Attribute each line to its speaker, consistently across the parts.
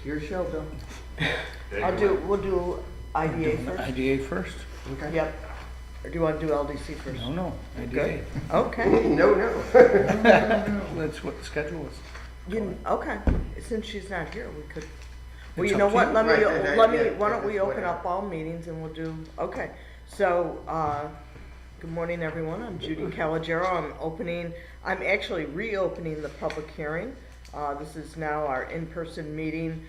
Speaker 1: Your show, Bill.
Speaker 2: We'll do IDA first.
Speaker 3: IDA first?
Speaker 1: Okay.
Speaker 2: Yep. Or do you want to do LDC first?
Speaker 3: No, IDA.
Speaker 2: Good. Okay.
Speaker 1: No.
Speaker 3: That's what the schedule was.
Speaker 2: Okay. Since she's not here, we could. Well,
Speaker 3: It's
Speaker 2: you know
Speaker 3: up to
Speaker 2: what?
Speaker 3: you.
Speaker 2: Let me.
Speaker 1: Right,
Speaker 2: Let me.
Speaker 1: yeah,
Speaker 2: Why don't we
Speaker 1: that's
Speaker 2: open
Speaker 1: whatever.
Speaker 2: up all meetings and we'll do. Okay. So, good morning, everyone. I'm Judy Calagero. I'm actually reopening the public hearing. This is now our in-person meeting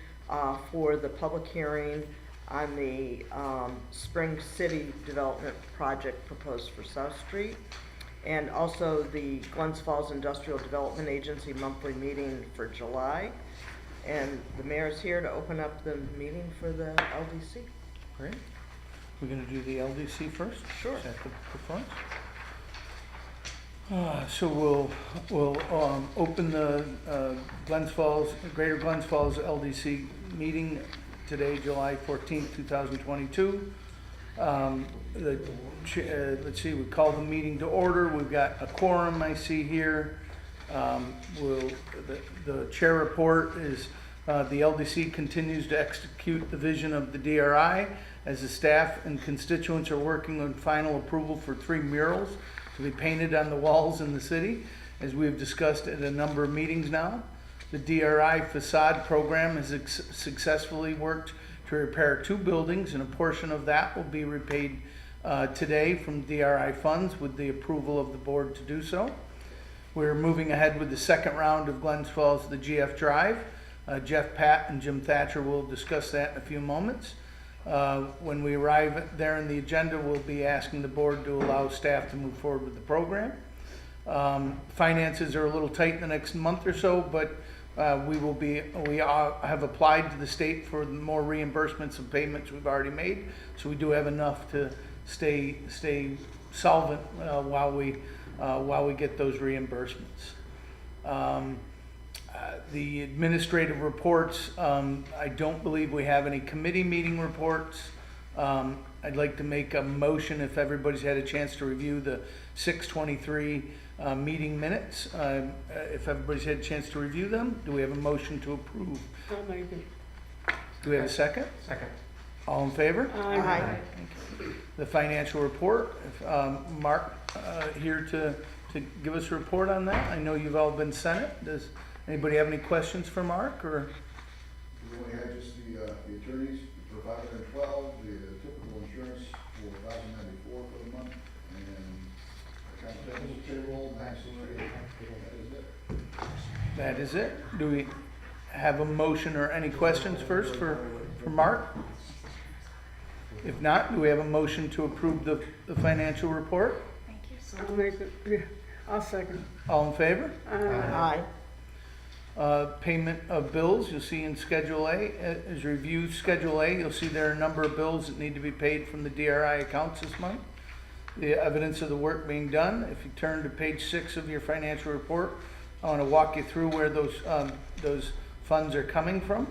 Speaker 2: for the public hearing on the Spring City Development Project proposed for South Street, and also the Glens Falls Industrial Development Agency monthly meeting for July. And the mayor's here to open up the meeting for the LDC.
Speaker 3: Great. We're gonna do the LDC first?
Speaker 2: Sure.
Speaker 3: Is that the front? So we'll open the Greater Glens Falls LDC meeting today, July 14th, 2022. Let's see, we call the meeting to order. We've got a quorum I see here. The chair report is the LDC continues to execute the vision of the DRI as the staff and constituents are working on final approval for 3 murals to be painted on the walls in the city, as we have discussed at a number of meetings now. The DRI Facade program has successfully worked to repair 2 buildings, and a portion of that will be repaid today from DRI funds with the approval of the board to do so. We're moving ahead with the second round of Glens Falls, the GF Drive. Jeff Pat and Jim Thatcher will discuss that in a few moments. When we arrive there in the agenda, we'll be asking the board to allow staff to move forward with the program. Finances are a little tight in the next month or so, but we have applied to the state for more reimbursements of payments we've already made, so we do have enough to stay solvent while we get those reimbursements. The administrative reports, I don't believe we have any committee meeting reports. I'd like to make a motion, if everybody's had a chance to review the 6/23 meeting minutes. If everybody's had a chance to review them, do we have a motion to approve?
Speaker 4: I'll make it.
Speaker 3: Do we have a second?
Speaker 1: Second.
Speaker 3: All in favor?
Speaker 2: Aye.
Speaker 3: The financial report, if Mark here to give us a report on that. I know you've all been sent it. Does anybody have any questions for Mark, or?
Speaker 5: We only had just the attorneys for 512, the typical insurance for 1,094 for the month, and account payable, maximum, that is it.
Speaker 3: That is it. Do we have a motion or any questions first for Mark? If not, do we have a motion to approve the financial report?
Speaker 4: I'll make it. Yeah, I'll second.
Speaker 3: All in favor?
Speaker 2: Aye.
Speaker 3: Payment of bills, you'll see in Schedule A, as review Schedule A, you'll see there are a number of bills that need to be paid from the DRI accounts this month. The evidence of the work being done. If you turn to page 6 of your financial report, I want to walk you through where those funds are coming from.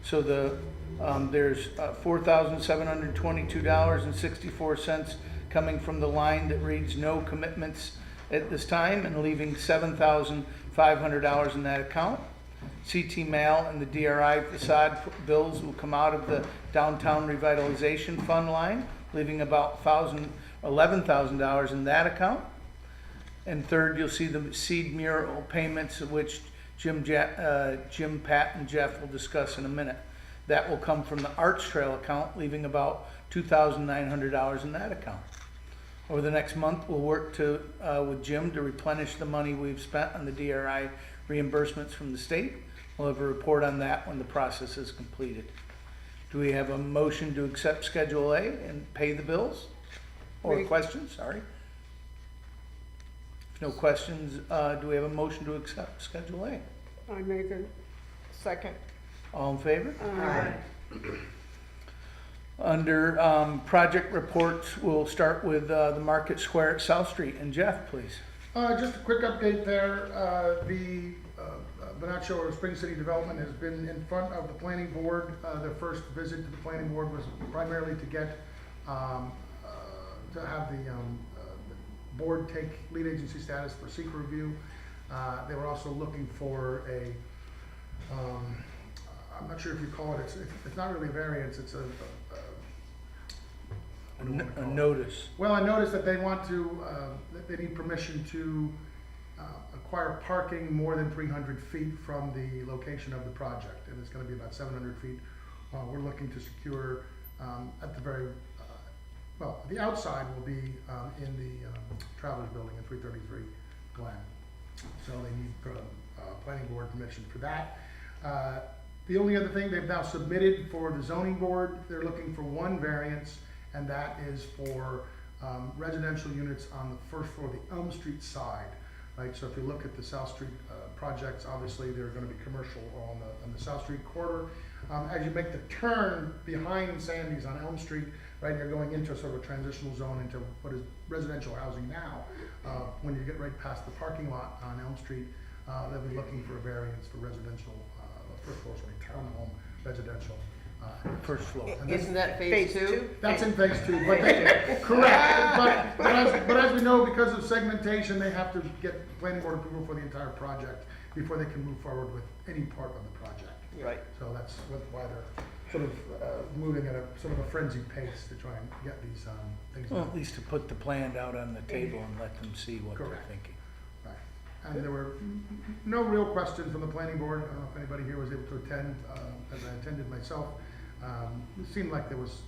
Speaker 3: So there's $4,722.64 coming from the line that reads no commitments at this time, and leaving $7,500 in that account. CT Mail and the DRI Facade bills will come out of the Downtown Revitalization Fund line, leaving about $11,000 in that account. And third, you'll see the seed mural payments, which Jim, Pat, and Jeff will discuss in a minute. That will come from the Arts Trail account, leaving about $2,900 in that account. Over the next month, we'll work with Jim to replenish the money we've spent on the DRI reimbursements from the state. We'll have a report on that when the process is completed. Do we have a motion to accept Schedule A and pay the bills? Or questions? Sorry. If no questions, do we have a motion to accept Schedule A?
Speaker 4: I make it.
Speaker 2: Second.
Speaker 3: All in favor?
Speaker 2: Aye.
Speaker 3: Under project reports, we'll start with the Market Square at South Street. And Jeff, please.
Speaker 6: Just a quick update there. The Bonaccio or Spring City Development has been in front of the planning board. Their first visit to the planning board was primarily to get to have the board take lead agency status for secret review. They were also looking for I'm not sure if you call it, it's not really a variance, it's what do you wanna
Speaker 3: A
Speaker 6: call it?
Speaker 3: notice.
Speaker 6: Well, I noticed that they want to, that they need permission to acquire parking more than 300 feet from the location of the project, and it's gonna be about 700 feet. We're looking to secure at the very, well, the outside will be in the Travelers Building at 333 Glen. So they need planning board permission for that. The only other thing, they've now submitted for the zoning board, they're looking for one variance, and that is for residential units on the first floor, the Elm Street side, right? So if you look at the South Street projects, obviously they're gonna be commercial on the South Street corridor. As you make the turn behind Sandy's on Elm Street, right, you're going into sort of a transitional zone into what is residential housing now. When you get right past the parking lot on Elm Street, they'll be looking for a variance for residential, first floor, sorry, townhome residential.
Speaker 3: First floor.
Speaker 6: And that's-
Speaker 1: Isn't that phase two?
Speaker 6: That's in phase two, but they, correct, but as we know, because of segmentation, they have to get planning board approval for the entire project before they can move forward with any part of the project.
Speaker 2: Right.
Speaker 6: So that's why they're sort of moving at a sort of a frenzied pace to try and get these things
Speaker 3: Well,
Speaker 6: done.
Speaker 3: at least to put the plan out on the table and let them see what they're
Speaker 6: Correct.
Speaker 3: thinking.
Speaker 6: Right. And there were no real questions from the planning board. I don't know if anybody here was able to attend, as I attended myself. It seemed like there was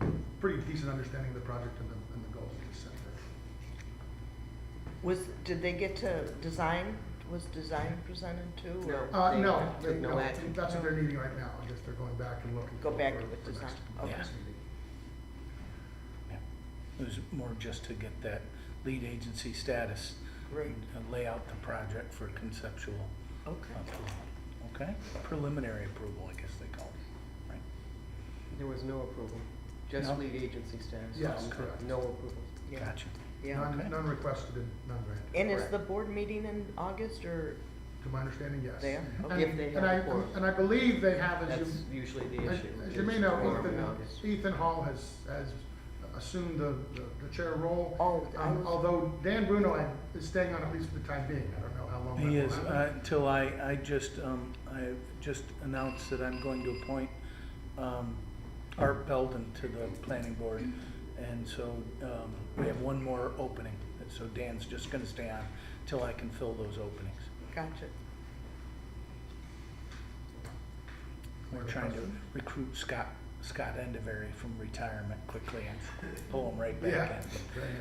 Speaker 6: a pretty decent understanding of the project and the goals that were set there.
Speaker 2: Did they get to design? Was design presented too? or-
Speaker 1: No. They
Speaker 6: No,
Speaker 1: took no
Speaker 6: no,
Speaker 1: action.
Speaker 6: that's what they're needing right now. I guess they're going back and looking.
Speaker 2: Go back
Speaker 6: for-
Speaker 2: with
Speaker 6: for
Speaker 2: design.
Speaker 6: next-
Speaker 2: Okay.
Speaker 6: next meeting.
Speaker 3: Yeah. It was more just to get that lead agency status.
Speaker 2: Right.
Speaker 3: And lay out the project for conceptual
Speaker 2: Okay.
Speaker 3: approval. Okay? Preliminary approval, I guess they call it, right?
Speaker 1: There was no approval, just
Speaker 3: No?
Speaker 1: lead agency status.
Speaker 6: Yes, correct.
Speaker 1: No approval.
Speaker 2: Yeah.
Speaker 3: Gotcha.
Speaker 2: Yeah.
Speaker 3: Okay.
Speaker 6: None requested and none granted.
Speaker 2: And is
Speaker 1: Correct.
Speaker 2: the board meeting in August or
Speaker 6: To my understanding, yes.
Speaker 2: there?
Speaker 6: And-
Speaker 2: Okay.
Speaker 1: If they
Speaker 6: and
Speaker 1: have
Speaker 6: I-
Speaker 1: a quorum.
Speaker 6: And I believe they have, as
Speaker 1: That's
Speaker 6: you,
Speaker 1: usually the
Speaker 6: as
Speaker 1: issue.
Speaker 6: as you
Speaker 1: is
Speaker 6: may know,
Speaker 1: quorum in August.
Speaker 6: Ethan Hall has assumed the chair role.
Speaker 2: Oh, I was-
Speaker 6: Although Dan Bruno is staying on at least for the time being. I don't know how long. that
Speaker 3: He
Speaker 6: will
Speaker 3: is,
Speaker 6: happen.
Speaker 3: until I just announced that I'm going to appoint, Art Belden to the planning board. And so, we have one more opening, and so Dan's just gonna stay on till I can fill those openings.
Speaker 2: Gotcha.
Speaker 3: We're trying to recruit Scott Endevery from retirement quickly and pull him right back
Speaker 6: Yeah.
Speaker 3: in.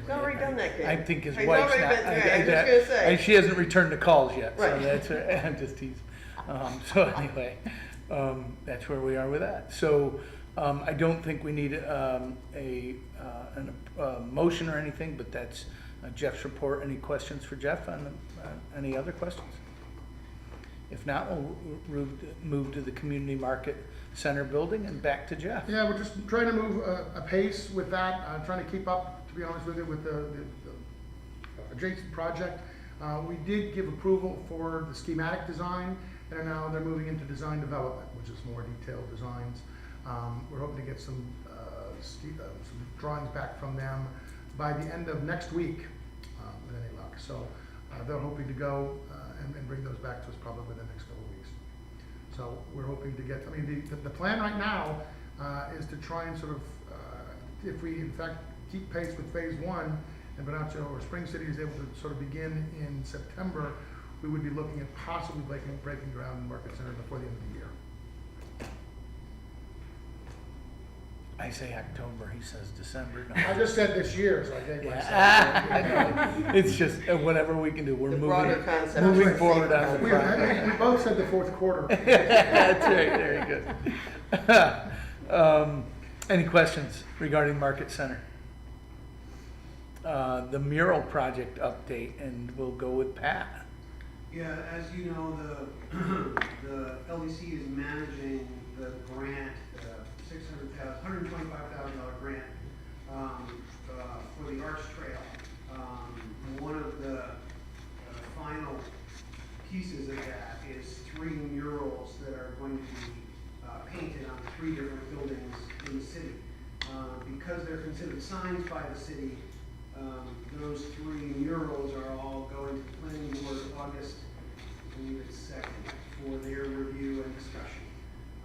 Speaker 1: He's already done that, Kate.
Speaker 3: I think his
Speaker 1: He's
Speaker 3: wife's
Speaker 1: already
Speaker 3: not.
Speaker 1: been- yeah, I was just gonna say.
Speaker 3: And she hasn't returned the calls yet, so
Speaker 1: Right.
Speaker 3: that's, I'm just teasing. So anyway, that's where we are with that. So, I don't think we need, a motion or anything, but that's Jeff's report. Any questions for Jeff on, any other questions? If not, we'll move to the Community Market Center building and back to Jeff.
Speaker 6: Yeah, we're just trying to move apace with that, trying to keep up, to be honest with you, with the adjacent project. We did give approval for the schematic design, and now they're moving into design development, which is more detailed designs. We're hoping to get some drawings back from them by the end of next week, with any luck. So they're hoping to go and bring those back to us probably within the next couple of weeks. So we're hoping to get, I mean, the plan right now is to try and sort of, if we in fact keep pace with phase one, and Venancio or Spring City is able to sort of begin in September, we would be looking at possibly breaking ground in Market Center before the end of the year.
Speaker 3: I say October, he says December. No.
Speaker 6: I just said this year, so I gave
Speaker 3: Yeah.
Speaker 6: myself.
Speaker 3: It's just whatever we can do. We're
Speaker 1: The broader
Speaker 3: moving,
Speaker 1: concept.
Speaker 3: moving
Speaker 1: Right.
Speaker 3: forward on the
Speaker 6: We
Speaker 3: project.
Speaker 6: both said the fourth quarter.
Speaker 3: That's right, very good. Any questions regarding Market Center? The mural project update, and we'll go with Pat.
Speaker 7: Yeah, as you know, the LDC is managing the grant, $125,000 grant for the Arch Trail. One of the final pieces of that is 3 murals that are going to be painted on 3 different buildings in the city. Because they're considered signs by the city, those 3 murals are all going to the planning board August, I believe it's 2nd, for their review and discussion.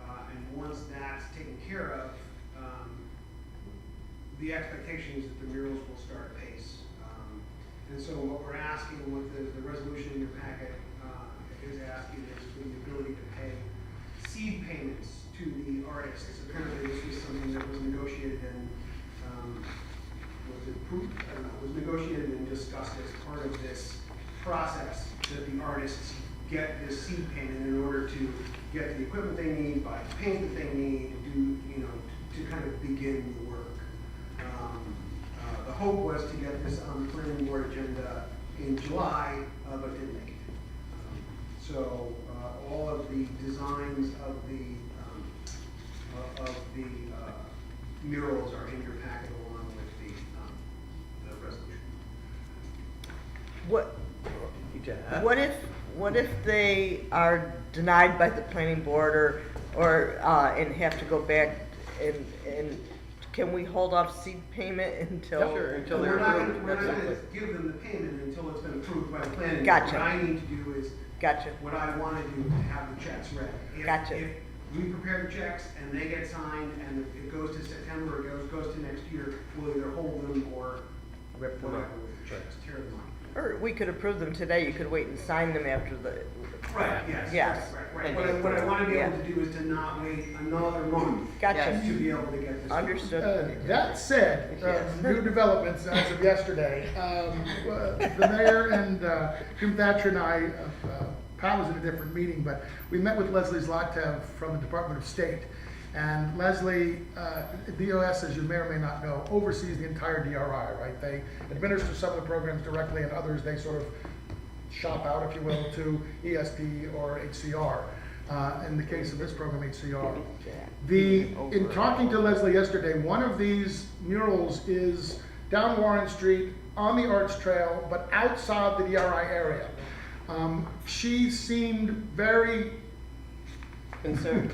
Speaker 7: And once that's taken care of, the expectation is that the murals will start apace. And so what we're asking with the resolution in your packet is asking is for the ability to pay seed payments to the artists. Apparently this was something that was negotiated and was it approved? I don't know. Was negotiated and discussed as part of this process that the artists get this seed payment in order to get the equipment they need, buy the paint that they need, to do, to kind of begin the work. The hope was to get this on the planning board agenda in July, but didn't make it. So all of the designs of the murals are in your packet along with the resolution.
Speaker 2: What if they are denied by the planning board or and have to go back and can we hold off seed payment until?
Speaker 1: Sure, until
Speaker 7: We're
Speaker 1: they're
Speaker 7: not
Speaker 1: approved.
Speaker 7: gonna give them the payment until it's been approved by the planning board.
Speaker 2: Gotcha.
Speaker 7: What I need to do is,
Speaker 2: Gotcha.
Speaker 7: what I want to do is have the checks ready.
Speaker 2: Gotcha.
Speaker 7: If we prepare the checks and they get signed and it goes to September, it goes to next year, we'll either hold them or
Speaker 1: Rip them
Speaker 7: whatever
Speaker 1: up.
Speaker 7: with the checks, tear them up.
Speaker 2: Or we could approve them today, you could wait and sign them after the.
Speaker 7: Right, yes.
Speaker 2: Yes.
Speaker 7: Right.
Speaker 1: And
Speaker 7: What I want to be able
Speaker 2: yeah.
Speaker 7: to do is to not wait another month
Speaker 2: Gotcha.
Speaker 7: to be able to get this.
Speaker 2: Understood.
Speaker 6: That said, new developments as of yesterday, the mayor and Jim Thatcher and I, Pat was in a different meeting, but we met with Leslie Zlatev from the Department of State. And Leslie, DOS, as you may or may not know, oversees the entire DRI, right? They administer some of the programs directly and others they sort of shop out, if you will, to ESD or HCR. In the case of this program, HCR. In talking to Leslie yesterday, one of these murals is down Warren Street on the Arts Trail, but outside the DRI area. She seemed very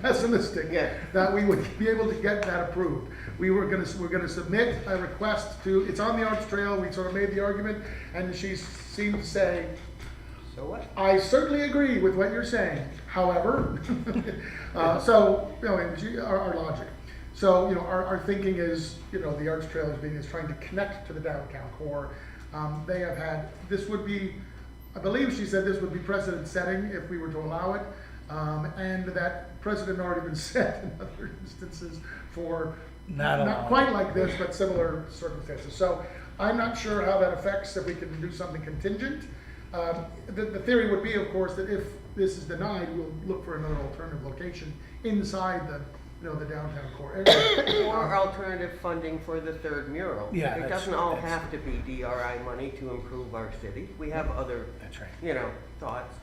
Speaker 6: pessimistic
Speaker 1: Yeah.
Speaker 6: that we would be able to get that approved. We're gonna submit a request to, it's on the Arts Trail, we sort of made the argument, and she seemed to say,
Speaker 1: So what?
Speaker 6: I certainly agree with what you're saying, however, so, our logic. So, our thinking is, the Arts Trail is trying to connect to the downtown core. They have had, this would be, I believe she said this would be precedent setting if we were to allow it. And that precedent had already been set in other instances for not quite like this, but similar circumstances. So I'm not sure how that affects if we can do something contingent. The theory would be, of course, that if this is denied, we'll look for another alternative location inside the downtown core area.
Speaker 1: Or alternative funding for the third mural.
Speaker 3: Yeah,
Speaker 1: It
Speaker 3: that's-
Speaker 1: doesn't all
Speaker 3: that's-
Speaker 1: have to be DRI money to improve our city. We have other,
Speaker 3: That's right.
Speaker 1: thoughts.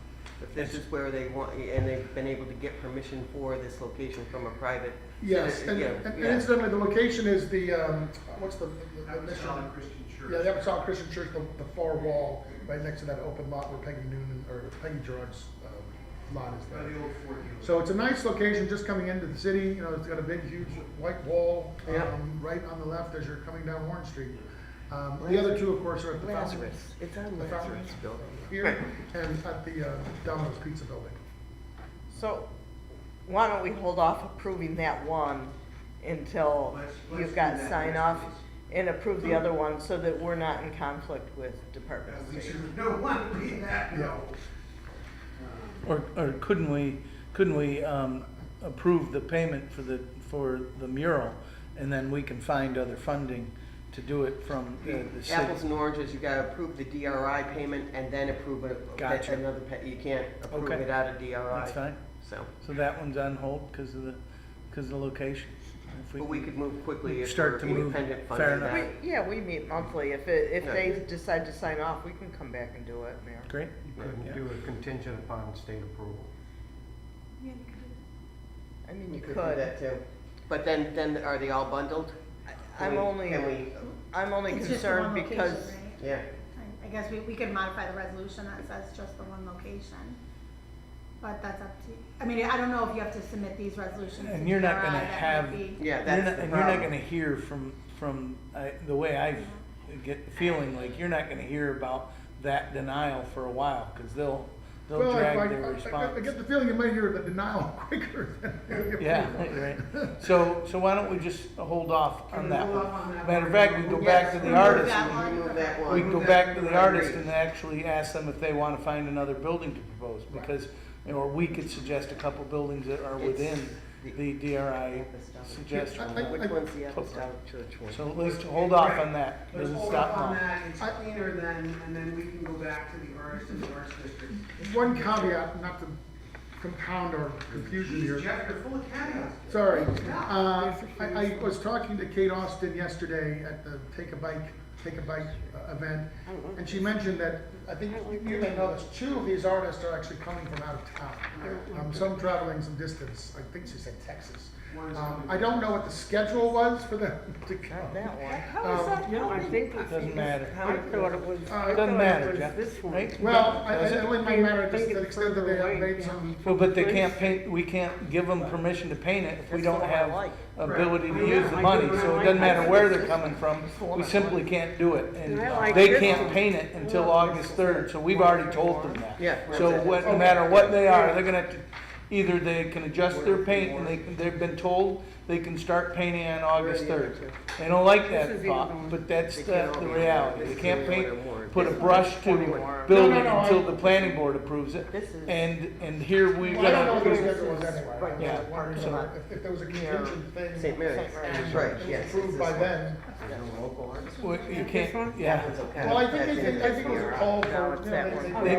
Speaker 1: If this is where they want, and they've been able to get permission for this location from a private.
Speaker 6: Yes, and
Speaker 1: yeah.
Speaker 6: incidentally, the location is the, what's the mission?
Speaker 7: Apostolic Christian Church.
Speaker 6: Yeah, the Apostolic Christian Church, the far wall, right next to that open lot where Peggy Gerard's lot is
Speaker 7: By
Speaker 6: there.
Speaker 7: the old Ford dealer.
Speaker 6: So it's a nice location, just coming into the city, it's got a big, huge white wall,
Speaker 1: Yeah.
Speaker 6: right on the left as you're coming down Warren Street. The other two, of course, are at the fountain
Speaker 1: Lazarus, it's on
Speaker 6: The fountain.
Speaker 1: Lazarus building.
Speaker 6: here and at the Domino's Pizza building.
Speaker 2: So why don't we hold off approving that one until
Speaker 7: Let's
Speaker 2: you've
Speaker 7: do
Speaker 2: got
Speaker 7: that
Speaker 2: sign
Speaker 7: next,
Speaker 2: off
Speaker 7: please.
Speaker 2: and approve the other one so that we're not in conflict with Department of
Speaker 7: We
Speaker 2: State.
Speaker 7: certainly don't want to be that, no.
Speaker 3: Or couldn't we approve the payment for the mural, and then we can find other funding to do it from the city?
Speaker 1: Apples and oranges, you gotta approve the DRI payment and then approve
Speaker 3: Gotcha.
Speaker 1: another, you can't approve
Speaker 3: Okay.
Speaker 1: it out of DRI.
Speaker 3: That's fine.
Speaker 1: So,
Speaker 3: So that one's on hold because of the location. If
Speaker 1: but we could move quickly if
Speaker 3: Start
Speaker 1: we're
Speaker 3: to move.
Speaker 1: independent
Speaker 3: Fair
Speaker 1: funding
Speaker 3: enough.
Speaker 1: that.
Speaker 2: We meet monthly. If they
Speaker 1: Yeah.
Speaker 2: decide to sign off, we can come back and do it, Mayor.
Speaker 3: Great.
Speaker 8: Couldn't
Speaker 3: Yeah.
Speaker 8: do it contingent upon state approval.
Speaker 2: I mean, you
Speaker 1: We do
Speaker 2: could.
Speaker 1: that too. But then are they all bundled?
Speaker 2: I'm only
Speaker 9: It's just the
Speaker 2: concerned
Speaker 9: one location,
Speaker 2: because
Speaker 9: right?
Speaker 1: Yeah,
Speaker 9: I guess we could modify the resolution that says just the one location. But that's up to you. I mean, I don't know if you have to submit these resolutions.
Speaker 3: And
Speaker 9: to
Speaker 3: you're not
Speaker 9: DRI,
Speaker 3: gonna
Speaker 9: that
Speaker 3: have-
Speaker 9: might be-
Speaker 1: yeah,
Speaker 3: You're
Speaker 1: that's
Speaker 3: not,
Speaker 1: the
Speaker 3: and you're not
Speaker 1: problem.
Speaker 3: gonna hear from the way I get the feeling, like you're not gonna hear about that denial for a while, cause they'll they'll
Speaker 6: Well,
Speaker 3: drag their
Speaker 6: I
Speaker 3: response.
Speaker 6: get the feeling you might hear the denial quicker than the
Speaker 3: Yeah,
Speaker 6: approval.
Speaker 3: right. So why don't we just hold off
Speaker 7: Can
Speaker 3: on
Speaker 7: we
Speaker 3: that
Speaker 7: hold
Speaker 3: one?
Speaker 7: off on that
Speaker 3: Matter of
Speaker 7: one?
Speaker 3: fact, we go back to the
Speaker 1: Yes,
Speaker 3: artist.
Speaker 9: that
Speaker 3: and-
Speaker 9: one.
Speaker 1: Remove that
Speaker 3: We
Speaker 1: one.
Speaker 3: can go back to the artist and actually ask them if they want to find another building to propose, because, or we could suggest a couple buildings that are within the DRI suggestion.
Speaker 1: Which one's the Apostolic Church one?
Speaker 3: So at least hold off on that,
Speaker 7: Let's
Speaker 3: doesn't
Speaker 7: hold
Speaker 3: stop
Speaker 7: off on
Speaker 3: now.
Speaker 7: that, it's cleaner then, and then we can go back to the artist and the arts district.
Speaker 6: One caveat, not to compound our confusion here.
Speaker 7: Jeff, you're full of caveats.
Speaker 6: Sorry. I was talking to Kate Austin yesterday at the Take a Bike event, and she mentioned that, I think you may know this, 2 of these artists are actually coming from out of town. Some traveling some distance, I think she said Texas. I don't know what the schedule was for them to
Speaker 2: Not
Speaker 6: come.
Speaker 2: that one.
Speaker 4: How is that? No, I think it's.
Speaker 3: Doesn't matter.
Speaker 4: I thought it was. I
Speaker 3: Doesn't
Speaker 4: thought
Speaker 3: matter,
Speaker 4: it was
Speaker 3: Jeff,
Speaker 4: this one.
Speaker 3: right?
Speaker 6: Well,
Speaker 3: Does it?
Speaker 6: it only might matter just
Speaker 4: think
Speaker 6: to the
Speaker 4: it's
Speaker 6: extent that they
Speaker 4: further
Speaker 6: have
Speaker 4: away,
Speaker 6: made
Speaker 4: yeah.
Speaker 6: some.
Speaker 3: Well, but they can't paint, we can't give them permission to paint it if we
Speaker 2: That's
Speaker 3: don't
Speaker 2: the one I
Speaker 3: have
Speaker 2: like.
Speaker 3: ability to
Speaker 4: Right.
Speaker 3: use the
Speaker 4: I
Speaker 3: money,
Speaker 4: do, I
Speaker 3: so it
Speaker 4: like
Speaker 3: doesn't
Speaker 4: that.
Speaker 3: matter where they're coming from,
Speaker 2: That's the one
Speaker 3: we
Speaker 2: I
Speaker 3: simply
Speaker 2: like.
Speaker 3: can't do it. And
Speaker 4: I like
Speaker 3: they
Speaker 4: this
Speaker 3: can't
Speaker 4: one.
Speaker 3: paint it until August 3rd, so we've already told them that.
Speaker 1: Yeah.
Speaker 3: So
Speaker 1: that's it.
Speaker 3: what, no matter what they are, they're gonna have to, either they can adjust their paint and they've been told they can start painting on August 3rd. They don't like
Speaker 4: This
Speaker 3: that
Speaker 4: is the
Speaker 3: thought,
Speaker 4: other one.
Speaker 3: but that's
Speaker 1: They
Speaker 3: the
Speaker 1: can't all be
Speaker 3: reality.
Speaker 1: warned.
Speaker 3: They can't
Speaker 1: This is the
Speaker 3: paint,
Speaker 1: one I'm warned.
Speaker 3: put a
Speaker 1: This
Speaker 3: brush to build it
Speaker 6: No,
Speaker 3: until the planning board approves it.
Speaker 2: This is-
Speaker 3: And here we
Speaker 6: Well, I don't know what
Speaker 3: gotta,
Speaker 6: the schedule was anyway.
Speaker 2: Right,
Speaker 6: I
Speaker 3: yeah.
Speaker 6: was wondering
Speaker 3: So-
Speaker 6: if there was a contingent thing.
Speaker 1: St. Mary's,
Speaker 2: St. Mary's.
Speaker 6: and
Speaker 1: right,
Speaker 6: it was
Speaker 1: yes. it's
Speaker 6: approved
Speaker 1: this
Speaker 6: by
Speaker 1: one.
Speaker 6: then.
Speaker 1: There's no local artist.
Speaker 3: you
Speaker 4: This
Speaker 3: can't,
Speaker 4: one?
Speaker 3: yeah.
Speaker 1: That one's okay.
Speaker 6: Well, I think
Speaker 1: That's in
Speaker 6: it was a call for,
Speaker 2: No, it's that one.
Speaker 3: They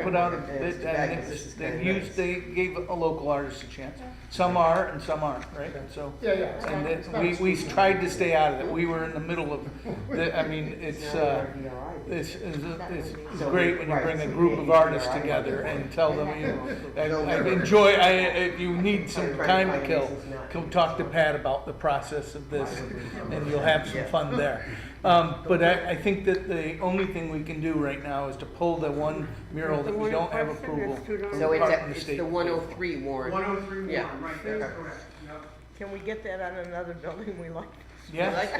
Speaker 3: put out,
Speaker 1: It's back, this is
Speaker 3: they
Speaker 1: kinda
Speaker 3: used,
Speaker 1: nice.
Speaker 3: they gave a local artist a chance. Some are and some aren't, right? So,
Speaker 6: Yeah, it's
Speaker 3: and
Speaker 6: not- it's not
Speaker 3: we
Speaker 6: exclusive.
Speaker 3: tried to stay out of it. We were in the middle of, I mean, it's great when you bring a group of artists together and tell them, if you need some time to kill, come talk to Pat about the process of this, and you'll have some fun there. But I think that the only thing we can do right now is to pull the one mural that we don't have approval from
Speaker 1: So
Speaker 3: the
Speaker 1: it's,
Speaker 3: Department of
Speaker 1: it's
Speaker 3: State.
Speaker 1: the 103 warrant.
Speaker 7: 103
Speaker 1: Yeah.
Speaker 7: Warren, right, that's correct, yep.
Speaker 2: Can we get that on another building we like?
Speaker 1: We
Speaker 3: Yeah,
Speaker 1: like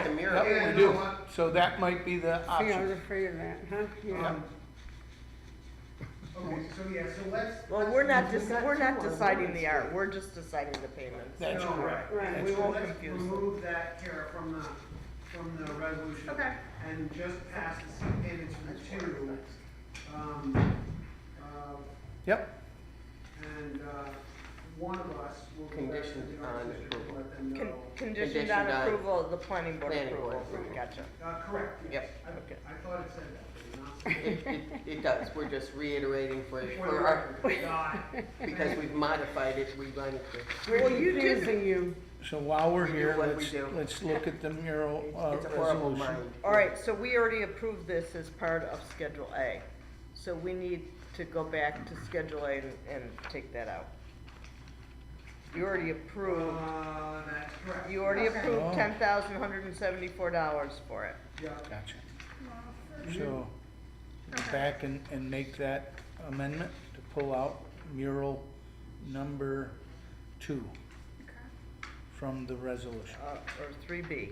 Speaker 1: the mural.
Speaker 3: yep, we do. So that might be the
Speaker 4: See, I was
Speaker 3: option.
Speaker 4: afraid of that, huh? Yeah.
Speaker 7: Okay, so yeah, so let's.
Speaker 2: Well, we're not deciding the art, we're just deciding the payments.
Speaker 3: That's
Speaker 7: No,
Speaker 3: correct.
Speaker 4: right.
Speaker 3: That's
Speaker 2: We won't
Speaker 7: Let's
Speaker 2: confuse them.
Speaker 7: remove that, Kara, from the resolution.
Speaker 9: Okay.
Speaker 7: And just pass the C payments for the 2. Um,
Speaker 3: Yep,
Speaker 7: And one of us will go back to
Speaker 1: Conditioned
Speaker 7: the arts
Speaker 1: on
Speaker 7: district and
Speaker 1: approval.
Speaker 7: let them know.
Speaker 2: Conditioned
Speaker 1: Conditioned
Speaker 2: on
Speaker 1: on
Speaker 2: approval of the planning board
Speaker 1: planning board
Speaker 2: approval.
Speaker 1: approval.
Speaker 2: Gotcha.
Speaker 7: Correct, yes.
Speaker 1: Yep.
Speaker 2: Okay.
Speaker 7: I thought it said that, but not.
Speaker 1: It does, we're just reiterating for
Speaker 7: For
Speaker 1: our,
Speaker 7: the record. Got it.
Speaker 1: because we've modified it, we wanted to.
Speaker 4: We're confusing you.
Speaker 3: so while we're
Speaker 1: We do
Speaker 3: here,
Speaker 1: what we
Speaker 3: let's,
Speaker 1: do.
Speaker 3: let's look at the mural
Speaker 1: It's a horrible
Speaker 3: resolution.
Speaker 1: mind.
Speaker 2: All right, so we already approved this as part of Schedule A. So we need to go back to Schedule A and take that out. You already approved,
Speaker 7: That's correct.
Speaker 2: you already
Speaker 9: Okay.
Speaker 2: approved
Speaker 3: Oh.
Speaker 2: $10,174 for it.
Speaker 7: Yeah.
Speaker 3: Gotcha. So, go back and make that amendment to pull out mural number 2 from the resolution.
Speaker 2: Or 3B,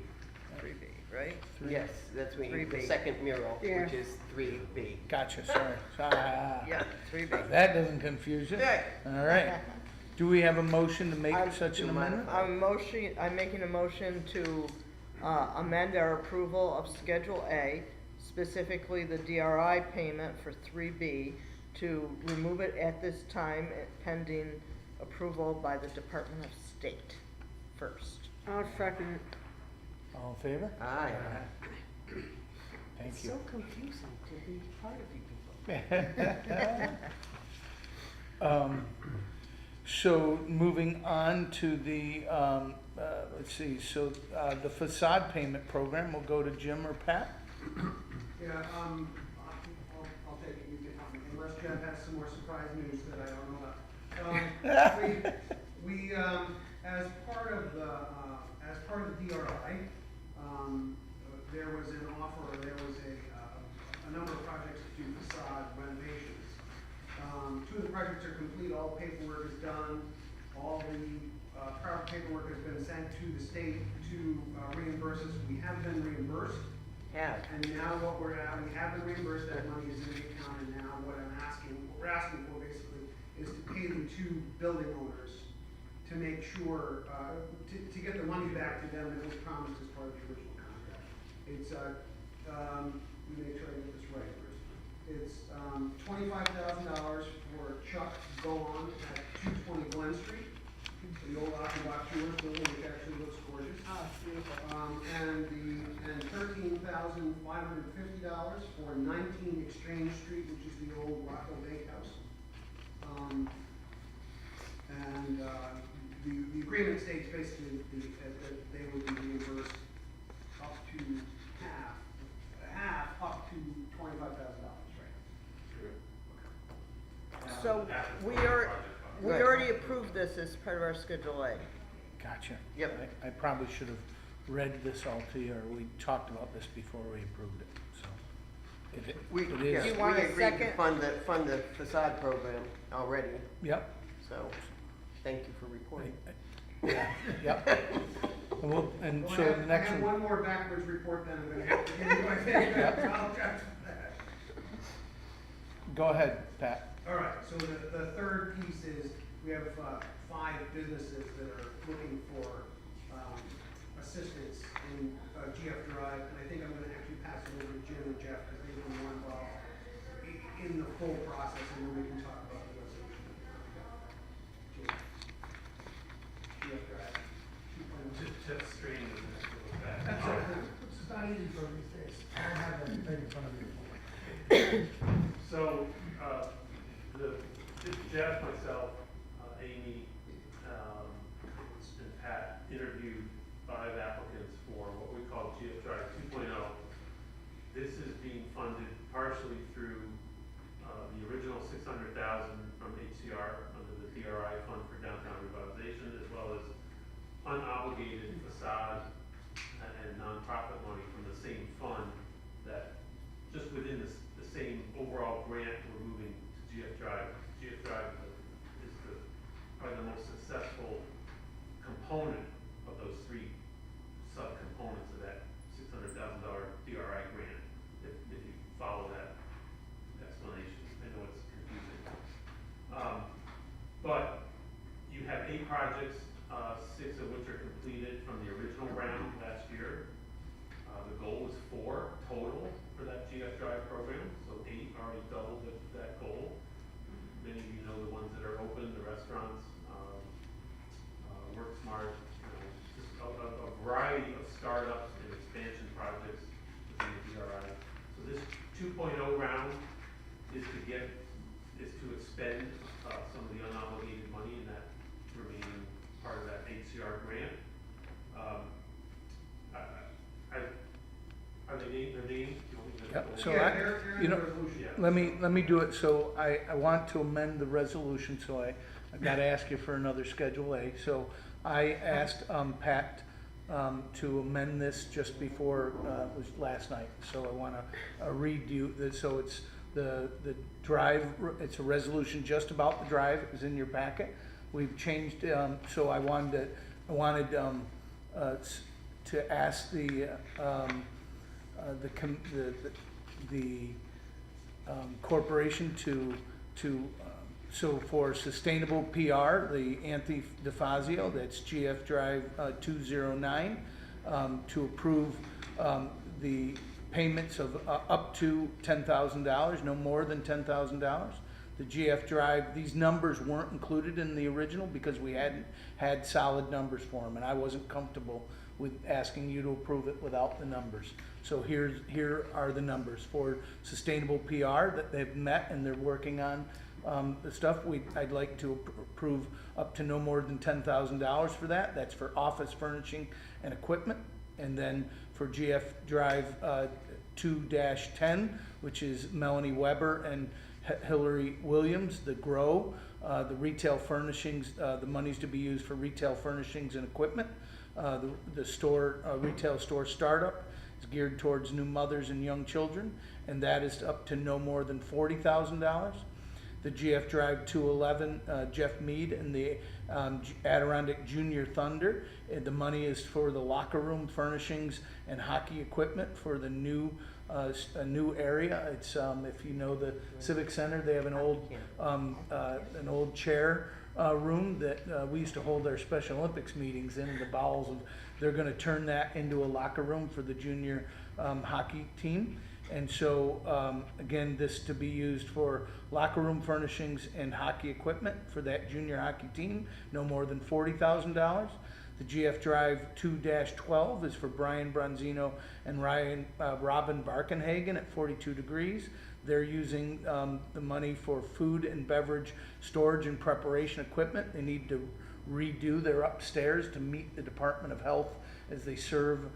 Speaker 2: right?
Speaker 1: Yes, that's the
Speaker 2: 3B.
Speaker 1: second mural,
Speaker 4: Yeah.
Speaker 1: which is 3B.
Speaker 3: Gotcha, sorry.
Speaker 2: Yeah, 3B.
Speaker 3: That doesn't confuse you.
Speaker 1: Right.
Speaker 3: All right. Do we have a motion to make
Speaker 2: I'm-
Speaker 3: such an amendment?
Speaker 2: I'm making a motion to amend our approval of Schedule A, specifically the DRI payment for 3B, to remove it at this time pending approval by the Department of State first.
Speaker 4: I'll second it.
Speaker 3: All in favor?
Speaker 1: Aye.
Speaker 3: Thank you.
Speaker 1: confusing to be part of you people.
Speaker 3: So moving on to the, let's see, so the facade payment program, we'll go to Jim or Pat.
Speaker 7: Yeah, I'll take it, you can help me, unless Jeff has some more surprise news that I don't know about. We, as part of the DRI, there was an offer, there was a number of projects to do facade renovations. 2 of the projects are complete, all paperwork is done, all the proper paperwork has been sent to the state to reimburse us. We have been reimbursed.
Speaker 1: Have.
Speaker 7: And now what we're at, we haven't reimbursed that money is in the account, and now what we're asking for basically is to pay the two building owners to make sure, to get the money back to them that was promised as part of the original contract. It's, let me make sure I get this right first. It's, $25,000 for Chuck Golan at 220 Glen Street, the old Aquabot Jewelers building, which actually looks gorgeous.
Speaker 4: Oh, it's beautiful.
Speaker 7: And $13,550 for 19 Exchange Street, which is the old Rocco Bakehouse. The agreement states basically that they would be reimbursed up to half up to $25,000, right?
Speaker 2: So we already approved this as part of our Schedule A.
Speaker 3: Gotcha.
Speaker 1: Yep.
Speaker 3: I probably should have read this all to you, or we talked about this before we approved it, so. It
Speaker 1: Yeah,
Speaker 3: is,
Speaker 2: You want
Speaker 1: we
Speaker 2: a
Speaker 1: agreed
Speaker 2: second?
Speaker 1: to fund the facade program already,
Speaker 3: yep.
Speaker 1: so thank you for reporting.
Speaker 3: Yeah, yep. And
Speaker 7: Well,
Speaker 3: so
Speaker 7: I
Speaker 3: the
Speaker 7: have,
Speaker 3: next
Speaker 7: I have
Speaker 3: one,
Speaker 7: one more backwards report then I'm gonna have to give you, I think, I apologize for that.
Speaker 3: go ahead, Pat.
Speaker 7: All right, so the third piece is, we have 5 businesses that are looking for assistance in GF Drive, and I think I'm gonna actually pass it over to Jim and Jeff, because they've been more involved in the full process, and then we can talk about the resolution. Jim. GF Drive.
Speaker 10: Just straighten this a little bit.
Speaker 7: That's all.
Speaker 6: It's not easy for these days. I don't have that thing in front of me.
Speaker 10: So, Jeff, myself, Amy, and Pat interviewed 5 applicants for what we call GF Drive 2.0. This is being funded partially through the original $600,000 from HCR under the DRI Fund for Downtown Revitalization, as well as unobligated facade and nonprofit money from the same fund that just within the same overall grant we're moving to GF Drive. GF Drive is probably the most successful component of those 3 subcomponents of that $600,000 DRI grant, if you follow that explanation. I know it's confusing. But you have 8 projects, 6 of which are completed from the original round last year. The goal was 4 total for that GF Drive program, so 8 already doubled that goal. Many of you know the ones that are open, the restaurants, Work Smart, just a variety of startups and expansion projects within the DRI. So this 2.0 round is to expend some of the unobligated money in that remaining part of that HCR grant. Are they named? They're named? You want me to-
Speaker 3: Yep, so
Speaker 7: Yeah,
Speaker 3: I,
Speaker 7: they're in
Speaker 3: you
Speaker 7: the
Speaker 3: know,
Speaker 7: resolution.
Speaker 10: Yeah.
Speaker 3: let me do it, so I want to amend the resolution, so I've got to ask you for another Schedule A. So I asked Pat to amend this just before, it was last night, so I want to read you, so it's the drive, it's a resolution just about the drive, is in your packet. We've changed, so I wanted to ask the corporation to so for sustainable PR, the Anthony DeFazio, that's GF Drive 209, to approve the payments of up to $10,000, no more than $10,000. The GF Drive, these numbers weren't included in the original because we hadn't had solid numbers for them, and I wasn't comfortable with asking you to approve it without the numbers. So here are the numbers for sustainable PR that they've met and they're working on the stuff. I'd like to approve up to no more than $10,000 for that. That's for office furnishing and equipment. And then for GF Drive 2-10, which is Melanie Weber and Hillary Williams, the GROW, the retail furnishings, the money's to be used for retail furnishings and equipment. The store, retail store startup is geared towards new mothers and young children, and that is up to no more than $40,000. the GF Drive 211, Jeff Mead and the Adirondack Junior Thunder. And the money is for the locker room furnishings and hockey equipment for the new a new area. It's if you know the Civic Center, they have an old chair room that we used to hold our Special Olympics meetings in the bowels of. They're going to turn that into a locker room for the junior hockey team. And so, again, this to be used for locker room furnishings and hockey equipment for that junior hockey team, no more than $40,000. The GF Drive 2-12 is for Brian Bronzino and Robin Barkenhagen at 42 Degrees. They're using the money for food and beverage storage and preparation equipment. They need to redo their upstairs to meet the Department of Health as they serve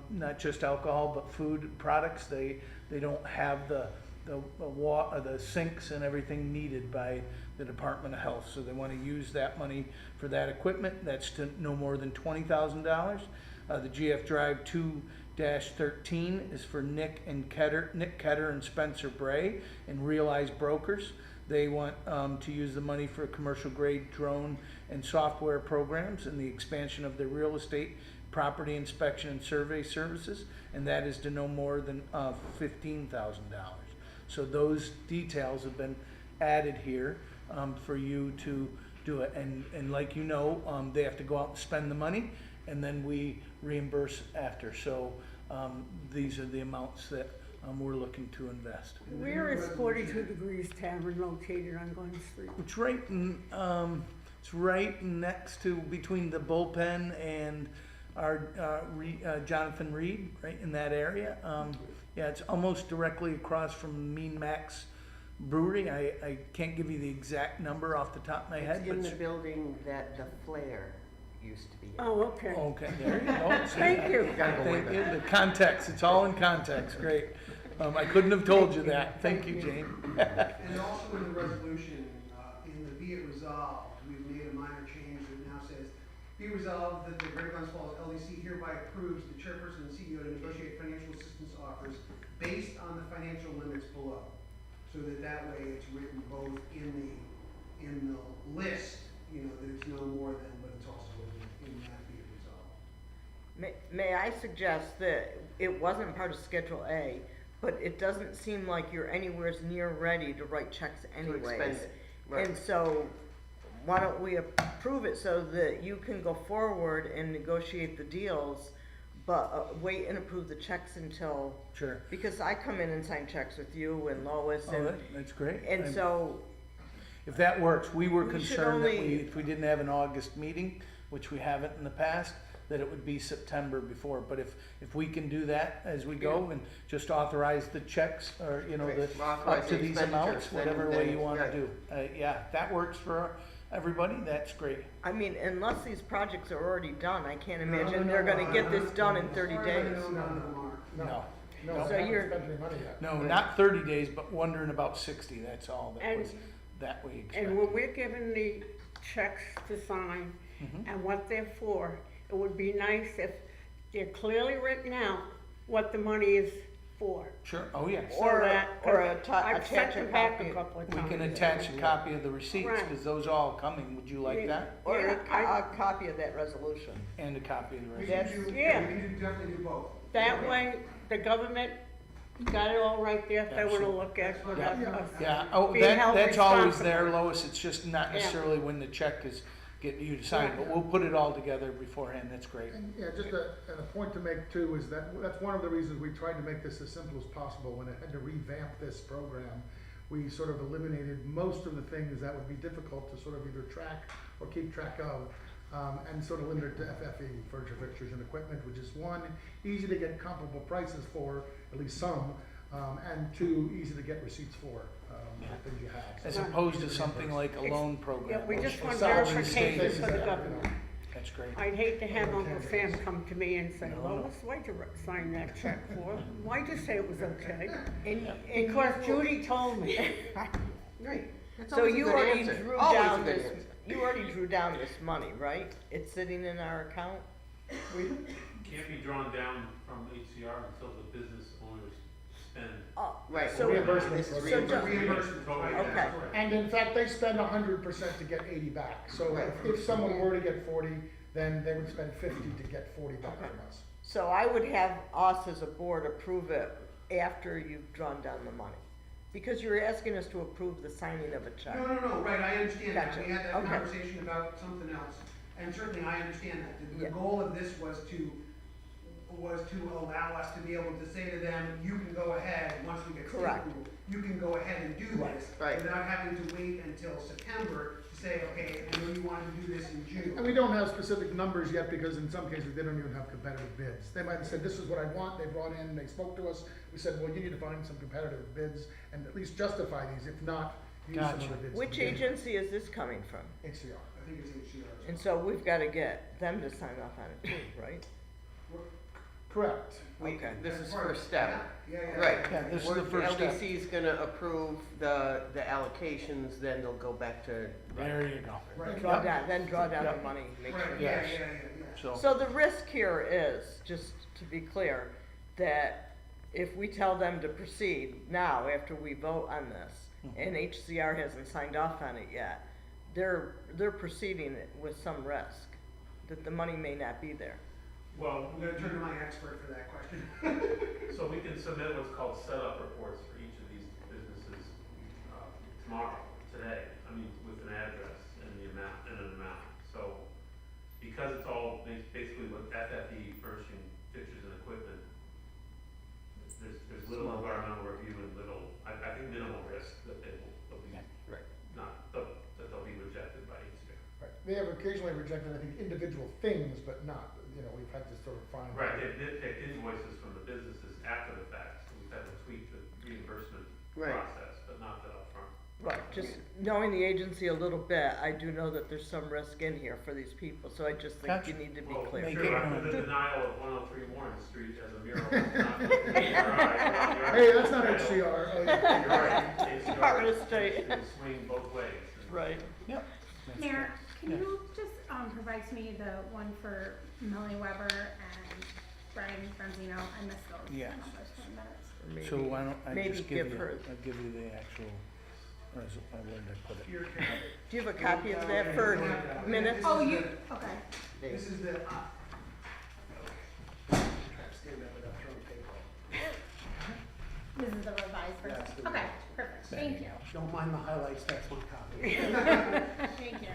Speaker 3: not just alcohol but food products. They don't have the sinks and everything needed by the Department of Health, so they want to use that money for that equipment. That's to no more than $20,000. The GF Drive 2-13 is for Nick Ketter and Spencer Bray and Realize Brokers. They want to use the money for commercial grade drone and software programs and the expansion of their real estate property inspection and survey services, and that is to no more than $15,000. So those details have been added here for you to do it. And like you know, they have to go out and spend the money, and then we reimburse after. So these are the amounts that we're looking to invest.
Speaker 4: Where is 42 Degrees Tavern located on Glens Street?
Speaker 3: It's right in, it's right next to between the bullpen and our Jonathan Reed, right in that area. Yeah, it's almost directly across from Mean Max Brewery. I can't give you the exact number off the top of my head.
Speaker 1: It's in
Speaker 3: but
Speaker 1: the building that the Flair used to be in.
Speaker 4: Oh, okay.
Speaker 3: Okay, there you go.
Speaker 4: Thank you.
Speaker 1: Gotta go with
Speaker 3: Thank you.
Speaker 1: that.
Speaker 3: The context, it's all in context. Great. I couldn't have told you that. Thank you, Jane.
Speaker 7: And also in the resolution, in the be it resolved, we've made a minor change that now says, be resolved that the Greater Glens Falls LDC hereby approves the chairperson and CEO to negotiate financial assistance offers based on the financial limits below. So that way it's written both in the list, you know, that it's no more than, but it's also in that be it resolved.
Speaker 2: May I suggest that it wasn't part of Schedule A, but it doesn't seem like you're anywhere near ready to write checks anyways.
Speaker 1: expend it, right.
Speaker 2: And so why don't we approve it so that you can go forward and negotiate the deals, but wait and approve the checks until,
Speaker 3: Sure.
Speaker 2: because I come in and sign checks with you and Lois
Speaker 3: Oh,
Speaker 2: and,
Speaker 3: that's great.
Speaker 2: and so,
Speaker 3: If that works, we were
Speaker 2: We should
Speaker 3: concerned that
Speaker 2: only-
Speaker 3: if we didn't have an August meeting, which we haven't in the past, that it would be September before. But if we can do that as we go and just authorize the checks or, you know,
Speaker 1: Right.
Speaker 3: the,
Speaker 1: Authorize
Speaker 3: up to
Speaker 1: the
Speaker 3: these
Speaker 1: expenditures,
Speaker 3: amounts,
Speaker 1: then-
Speaker 3: whatever way
Speaker 1: then-
Speaker 3: you want
Speaker 1: right.
Speaker 3: to do. Yeah, if that works for everybody, that's great.
Speaker 2: I mean, unless these projects are already done, I can't
Speaker 6: No,
Speaker 2: imagine
Speaker 6: no,
Speaker 2: they're
Speaker 6: no,
Speaker 2: gonna get this done in 30
Speaker 7: No,
Speaker 2: days.
Speaker 7: no, no, Mark.
Speaker 3: No.
Speaker 6: No,
Speaker 3: No.
Speaker 6: we
Speaker 2: So
Speaker 6: haven't
Speaker 2: you're-
Speaker 6: spent any money yet.
Speaker 3: No, not 30 days, but wondering about 60, that's all that
Speaker 4: And-
Speaker 3: was, that we
Speaker 4: And
Speaker 3: expected.
Speaker 4: when we're given the checks to sign
Speaker 3: Mhm.
Speaker 4: and what they're for, it would be nice if they're clearly written out what the money is for.
Speaker 3: Sure, oh, yes.
Speaker 4: So
Speaker 2: Or-
Speaker 4: that-
Speaker 2: or
Speaker 4: I've sent
Speaker 2: attach a
Speaker 4: them back
Speaker 2: copy.
Speaker 4: a couple of
Speaker 3: We
Speaker 4: times.
Speaker 3: can attach a copy of the receipts,
Speaker 4: Right.
Speaker 3: because those are all coming. Would you like
Speaker 4: Yeah.
Speaker 3: that?
Speaker 2: Or
Speaker 4: Yeah,
Speaker 2: a copy of that resolution.
Speaker 3: And a copy of the
Speaker 7: We
Speaker 3: receipts.
Speaker 7: can do,
Speaker 4: Yeah.
Speaker 7: we can definitely do both.
Speaker 4: That way, the government got it all right there if they wanna look at what
Speaker 3: Yeah.
Speaker 4: us.
Speaker 3: Yeah, oh,
Speaker 4: Being held
Speaker 3: that's always there,
Speaker 4: responsible.
Speaker 3: Lois, it's just not
Speaker 4: Yeah.
Speaker 3: necessarily when the check is getting you to sign, but we'll put it all together beforehand, that's great.
Speaker 6: And, yeah, just a point to make too is that's one of the reasons we tried to make this as simple as possible when it had to revamp this program. We sort of eliminated most of the things that would be difficult to sort of either track or keep track of, and sort of limited to FFE, furniture, fixtures, and equipment, which is one, easy to get comparable prices for, at least some, and two, easy to get receipts for, the things you have.
Speaker 3: As
Speaker 6: So-
Speaker 3: opposed to something like a loan
Speaker 4: Yeah,
Speaker 3: program.
Speaker 4: we
Speaker 3: which
Speaker 4: just want
Speaker 3: is always
Speaker 4: verification
Speaker 3: stays.
Speaker 4: for the government.
Speaker 3: That's great.
Speaker 4: I'd hate to have Uncle Sam come to me and say, Lois, why'd you sign that check for? Why'd you say it was okay? Because Judy told me.
Speaker 1: Right. That's
Speaker 2: So
Speaker 1: always a
Speaker 2: you
Speaker 1: good
Speaker 2: already
Speaker 1: answer.
Speaker 2: drew
Speaker 1: Always a
Speaker 2: down
Speaker 1: good
Speaker 2: this,
Speaker 1: answer.
Speaker 2: you already drew down this money, right? It's sitting in our account?
Speaker 10: Can't be drawn down from HCR until the business owners spend.
Speaker 1: Right,
Speaker 2: So-
Speaker 6: Reimbursement
Speaker 1: this is
Speaker 6: program.
Speaker 1: reimbursement.
Speaker 7: Reimbursement.
Speaker 10: Totally.
Speaker 2: Okay.
Speaker 10: Correct.
Speaker 6: And in fact, they spend 100% to get 80 back. So
Speaker 1: Right.
Speaker 6: if someone were to get 40, then they would spend 50 to get 40 back
Speaker 2: Okay.
Speaker 6: from us.
Speaker 2: So I would have us as a board approve it after you've drawn down the money. Because you're asking us to approve the signing of a check.
Speaker 7: No, right, I understand that,
Speaker 2: Gotcha.
Speaker 7: we had that
Speaker 2: Okay.
Speaker 7: conversation about something else, and certainly I understand that. The
Speaker 2: Yeah.
Speaker 7: goal of this was to allow us to be able to say to them, you can go ahead, once we get state
Speaker 2: Correct.
Speaker 7: approval, you can go ahead and do this.
Speaker 1: Right.
Speaker 7: Without having to wait until September to say, okay, I know you wanted to do this in June.
Speaker 6: And we don't have specific numbers yet because in some cases they don't even have competitive bids. They might have said, this is what I want, they brought in, they spoke to us. We said, well, you need to find some competitive bids and at least justify these, if not, use some
Speaker 3: Gotcha.
Speaker 6: other bids.
Speaker 2: Which agency is this coming from?
Speaker 6: HCR.
Speaker 7: I think it's HCR.
Speaker 2: And so we've got to get them to sign off on it too, right?
Speaker 6: Correct.
Speaker 2: Okay.
Speaker 1: This is
Speaker 7: That's part of
Speaker 1: first
Speaker 7: it.
Speaker 1: step.
Speaker 7: Yeah.
Speaker 1: Right.
Speaker 3: Yeah, this is
Speaker 1: We're-
Speaker 3: the first step.
Speaker 1: LDC is gonna approve the allocations, then they'll go back to.
Speaker 3: There you go.
Speaker 7: Right.
Speaker 2: Draw down, then draw down the
Speaker 3: Yep.
Speaker 2: money, make
Speaker 7: Right,
Speaker 2: sure.
Speaker 7: yeah.
Speaker 3: So,
Speaker 2: So the risk here is, just to be clear, that if we tell them to proceed now, after we vote on this, and HCR hasn't signed off on it yet, they're proceeding with some risk, that the money may not be there.
Speaker 10: Well,
Speaker 7: I'm gonna turn to my expert for that question.
Speaker 10: so we can submit what's called setup reports for each of these businesses, tomorrow, today, I mean, with an address and the amount, and an amount. So, because it's all basically with FFE furnishing fixtures and equipment, there's little
Speaker 1: Small.
Speaker 10: environmental review and little, I think minimal risk that they'll be,
Speaker 1: Right.
Speaker 10: that they'll be rejected by HCR.
Speaker 6: Right. They have occasionally rejected, I think, individual things, but not, we've had to sort of find.
Speaker 10: Right, they've nitpicked invoices from the businesses after the fact, so we've had to tweak the reimbursement
Speaker 1: Right.
Speaker 10: process, but not the upfront.
Speaker 2: Right, just knowing the agency a little bit, I do know that there's some risk in here for these people, so I just think
Speaker 3: Gotcha.
Speaker 2: you need to be
Speaker 10: Well,
Speaker 2: clear.
Speaker 3: Make
Speaker 10: sure,
Speaker 3: it-
Speaker 10: after the denial of 103 Warren Street as a mural, it's not.
Speaker 6: Hey, that's not HCR.
Speaker 10: You're right,
Speaker 2: Department of State.
Speaker 10: It can swing both ways.
Speaker 2: Right.
Speaker 3: yep.
Speaker 9: Mayor, can
Speaker 3: Yeah.
Speaker 9: you just, provide to me the one for Millie Weber and Brian Franzino? I missed those.
Speaker 3: Yes.
Speaker 9: in the first 20 minutes.
Speaker 3: So why don't I
Speaker 2: maybe
Speaker 3: just give
Speaker 2: give
Speaker 3: you,
Speaker 2: her-
Speaker 3: I'll give you the actual, where did I put it?
Speaker 7: Here,
Speaker 2: Do you have a copy of that for minutes?
Speaker 9: Oh, you, okay.
Speaker 7: this is the,
Speaker 9: This is the revised version. Okay, perfect. Thank you.
Speaker 7: don't mind the highlights, that's my copy.
Speaker 9: Thank you.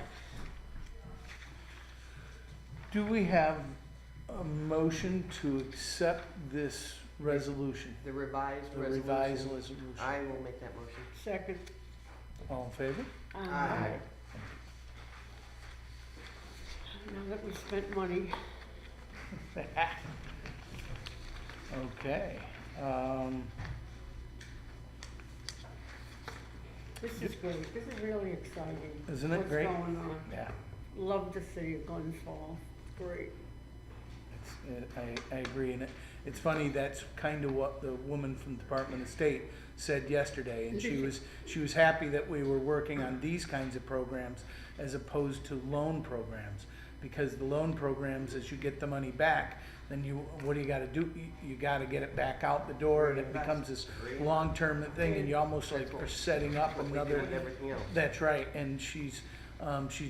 Speaker 3: Do we have a motion to accept this resolution?
Speaker 1: The revised
Speaker 3: The
Speaker 1: resolution.
Speaker 3: revised resolution?
Speaker 1: I will make that motion.
Speaker 4: Second.
Speaker 3: All in favor?
Speaker 1: Aye.
Speaker 4: Now that we spent money.
Speaker 3: Okay.
Speaker 4: This is great. This is really exciting.
Speaker 3: Isn't it great?
Speaker 4: What's going on?
Speaker 3: Yeah.
Speaker 4: Love the city of Glens Falls. Great.
Speaker 3: I agree, and it's funny, that's kind of what the woman from the Department of State said yesterday, and she was happy that we were working on these kinds of programs as opposed to loan programs, because the loan programs, as you get the money back, then what do you gotta do? You gotta get it back out the door, and it becomes this long-term thing, and you almost like are setting up
Speaker 1: What we do
Speaker 3: another.
Speaker 1: with everything else.
Speaker 3: That's right, and she's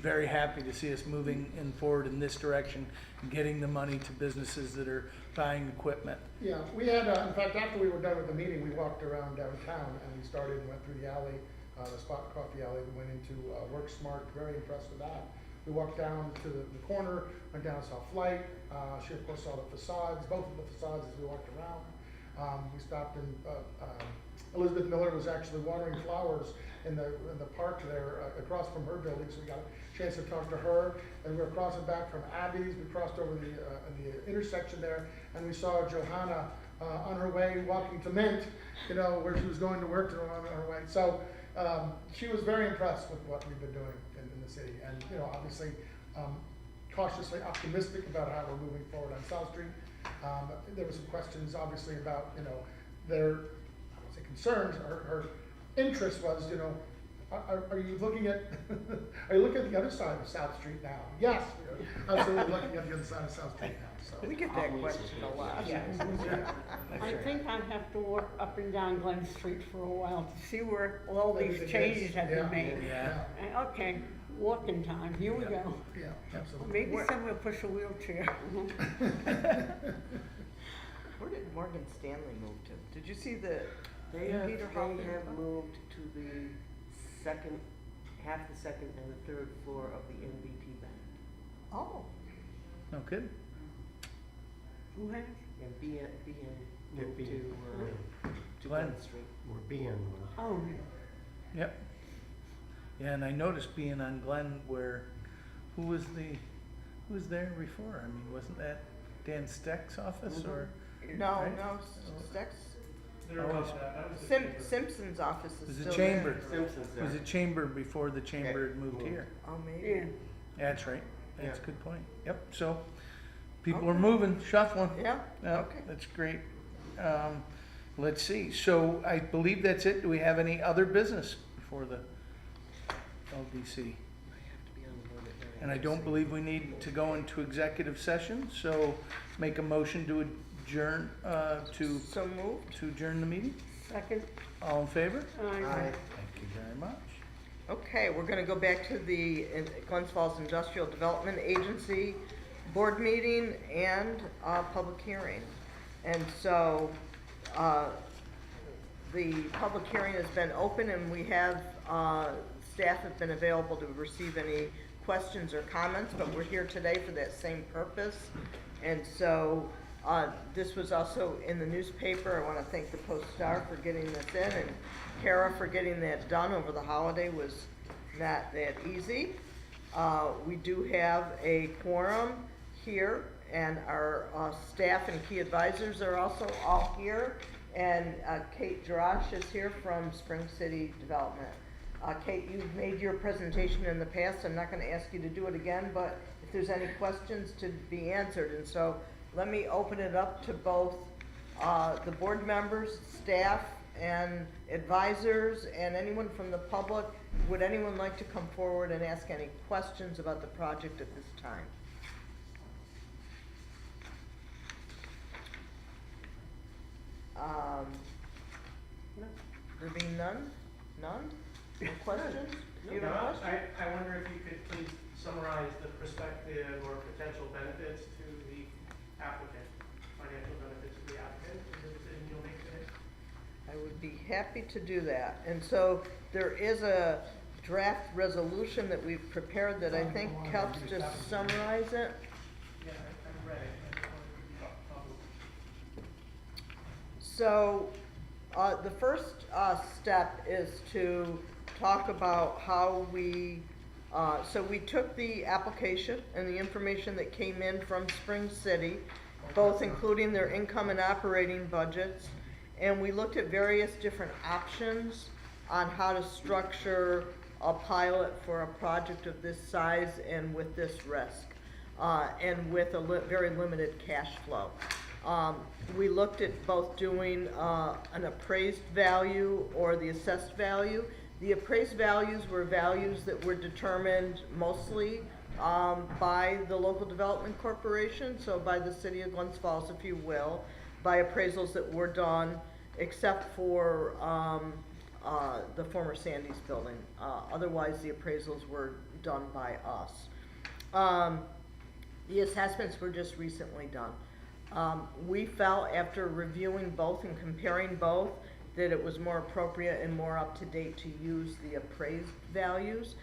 Speaker 3: very happy to see us moving forward in this direction, and getting the money to businesses that are buying equipment.
Speaker 6: Yeah, we had, in fact, after we were done with the meeting, we walked around downtown and we started and went through the alley, the Spot Coffee alley. We went into Work Smart, very impressed with that. We walked down to the corner, went down and saw Flight. She of course saw the facades, both of the facades as we walked around. We stopped in, Elizabeth Miller was actually watering flowers in the park there across from her building, so we got a chance to talk to her. And we were crossing back from Abby's, we crossed over the intersection there, and we saw Johanna on her way walking to Mint, where she was going to work on her way. So she was very impressed with what we've been doing in the city, and obviously cautiously optimistic about how we're moving forward on South Street. There were some questions, obviously, about their, I won't say concerns. Her interest was, Are you looking at, are you looking at the other side of South Street now? Yes, we are absolutely looking at the other side of South Street now, so.
Speaker 2: We get that question a lot.
Speaker 4: I think I'd have to walk up and down Glen Street for a while to see where all these changes have been made.
Speaker 3: Yeah.
Speaker 4: Okay, walking time, here we go.
Speaker 6: Yeah, absolutely.
Speaker 4: Maybe somebody will push a wheelchair.
Speaker 2: Where did Morgan Stanley move to? Did you see the
Speaker 1: They have
Speaker 2: Peter Hoffman?
Speaker 1: moved to the second, half the second and the third floor of the NBT bank.
Speaker 2: Oh,
Speaker 3: Oh, good.
Speaker 4: Who has?
Speaker 1: And BN
Speaker 8: Yeah,
Speaker 1: moved
Speaker 8: BN.
Speaker 1: to
Speaker 3: Glen.
Speaker 1: Glen Street.
Speaker 8: We're being,
Speaker 4: Oh,
Speaker 3: Yep. Yeah, and I noticed being on Glen where, who was there before? I mean, wasn't that Dan Steck's office or?
Speaker 2: no,
Speaker 3: Right?
Speaker 2: no, Stex,
Speaker 3: Oh,
Speaker 2: Simpson's office
Speaker 3: it
Speaker 2: is
Speaker 3: was
Speaker 2: still
Speaker 3: a
Speaker 2: there.
Speaker 3: chamber.
Speaker 1: Simpsons
Speaker 3: It was a chamber before the chamber had moved here.
Speaker 2: Oh, maybe.
Speaker 4: yeah.
Speaker 3: That's right. That's a
Speaker 1: Yeah.
Speaker 3: good point. Yep, so people are
Speaker 2: Okay.
Speaker 3: moving, shuffling.
Speaker 2: Yeah,
Speaker 3: Yeah,
Speaker 2: okay.
Speaker 3: that's great. Let's see, so I believe that's it. Do we have any other business before the LDC?
Speaker 1: I have to be on the board at nine.
Speaker 3: And I don't believe we need to go into executive session, so make a motion to adjourn,
Speaker 2: So moved.
Speaker 3: to adjourn the meeting.
Speaker 4: Second,
Speaker 3: All in favor?
Speaker 1: Aye.
Speaker 3: Thank you very much.
Speaker 2: Okay, we're gonna go back to the Glens Falls Industrial Development Agency board meeting and, public hearing. And so, the public hearing has been open and we have, staff have been available to receive any questions or comments, but we're here today for that same purpose. And so, this was also in the newspaper. I want to thank the Post-Star for getting this in and Kara for getting that done over the holiday was not that easy. We do have a quorum here and our staff and key advisors are also all here. And Kate Jarash is here from Spring City Development. Kate, you've made your presentation in the past. I'm not going to ask you to do it again, but if there's any questions to be answered. And so let me open it up to both the board members, staff, and advisors, and anyone from the public. Would anyone like to come forward and ask any questions about the project at this time? There being none? None? No questions? Do you have a question?
Speaker 11: I wonder if you could please summarize the prospective or potential benefits to the applicant, financial benefits to the applicant in the decision you'll make today?
Speaker 2: I would be happy to do that. And so there is a draft resolution that we've prepared that I think helps to summarize it.
Speaker 11: Yeah, I read it. I just wanted to talk about
Speaker 2: So, the first step is to talk about how we, so we took the application and the information that came in from Spring City, both including their income and operating budgets, and we looked at various different options on how to structure a pilot for a project of this size and with this risk, and with a very limited cash flow. We looked at both doing an appraised value or the assessed value. The appraised values were values that were determined mostly by the local development corporation, so by the city of Glens Falls, if you will, by appraisals that were done, except for the former Sandy's building. Otherwise, the appraisals were done by us. The assessments were just recently done. We felt after reviewing both and comparing both that it was more appropriate and more up to date to use the appraised values.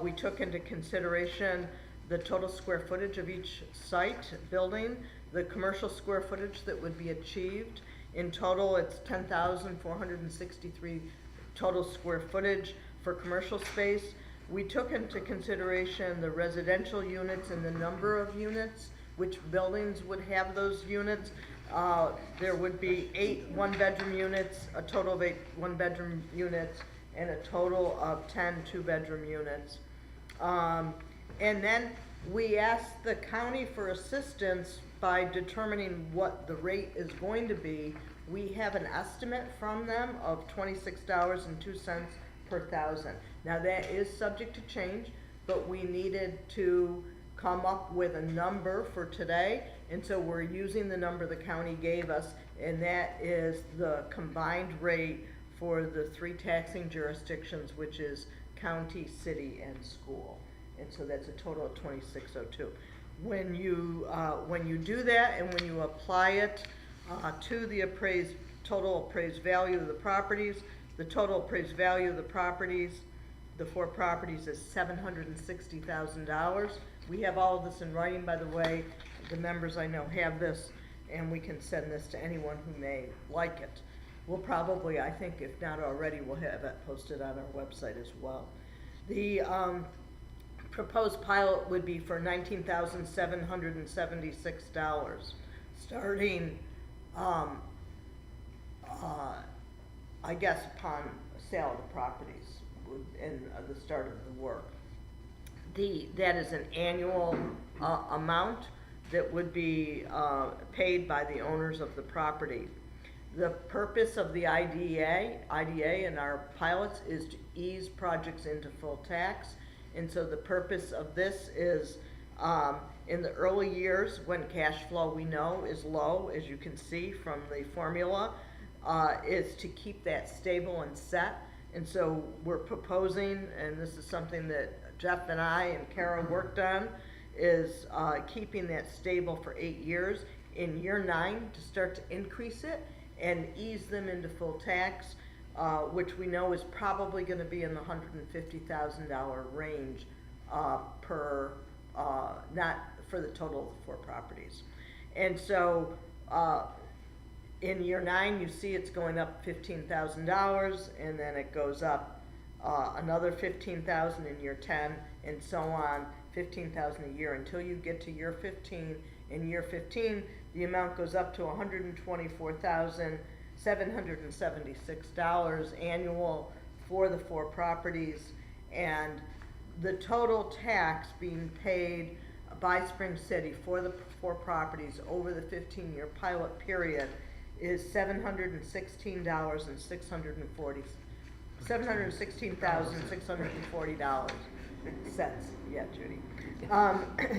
Speaker 2: We took into consideration the total square footage of each site building, the commercial square footage that would be achieved. In total, it's 10,463 total square footage for commercial space. We took into consideration the residential units and the number of units, which buildings would have those units. There would be 8 one-bedroom units, a total of 8 one-bedroom units, and a total of 10 two-bedroom units. And then we asked the county for assistance by determining what the rate is going to be. We have an estimate from them of $26.02 per thousand. Now that is subject to change, but we needed to come up with a number for today, and so we're using the number the county gave us, and that is the combined rate for the 3 taxing jurisdictions, which is county, city, and school. And so that's a total of 2602. When you do that and when you apply it to the total appraised value of the properties, the total appraised value of the properties, the 4 properties is $760,000. We have all of this in writing, by the way. The members I know have this, and we can send this to anyone who may like it. We'll probably, I think, if not already, we'll have it posted on our website as well. The proposed pilot would be for $19,776, starting, I guess, upon sale of the properties and the start of the work. That is an annual amount that would be paid by the owners of the property. The purpose of the IDA and our pilots is to ease projects into full tax. And so the purpose of this is in the early years when cash flow we know is low, as you can see from the formula, is to keep that stable and set. And so we're proposing, and this is something that Jeff and I and Kara worked on, is keeping that stable for 8 years. In year 9 to start to increase it and ease them into full tax, which we know is probably going to be in the $150,000 range per, not for the total of the 4 properties. And so in year 9, you see it's going up $15,000, and then it goes up another $15,000 in year 10, and so on, $15,000 a year until you get to year 15. In year 15, the amount goes up to $124,776 annual for the 4 properties, and the total tax being paid by Spring City for the 4 properties over the 15-year pilot period is $716,640. $716,640 cents. Yeah, Judy.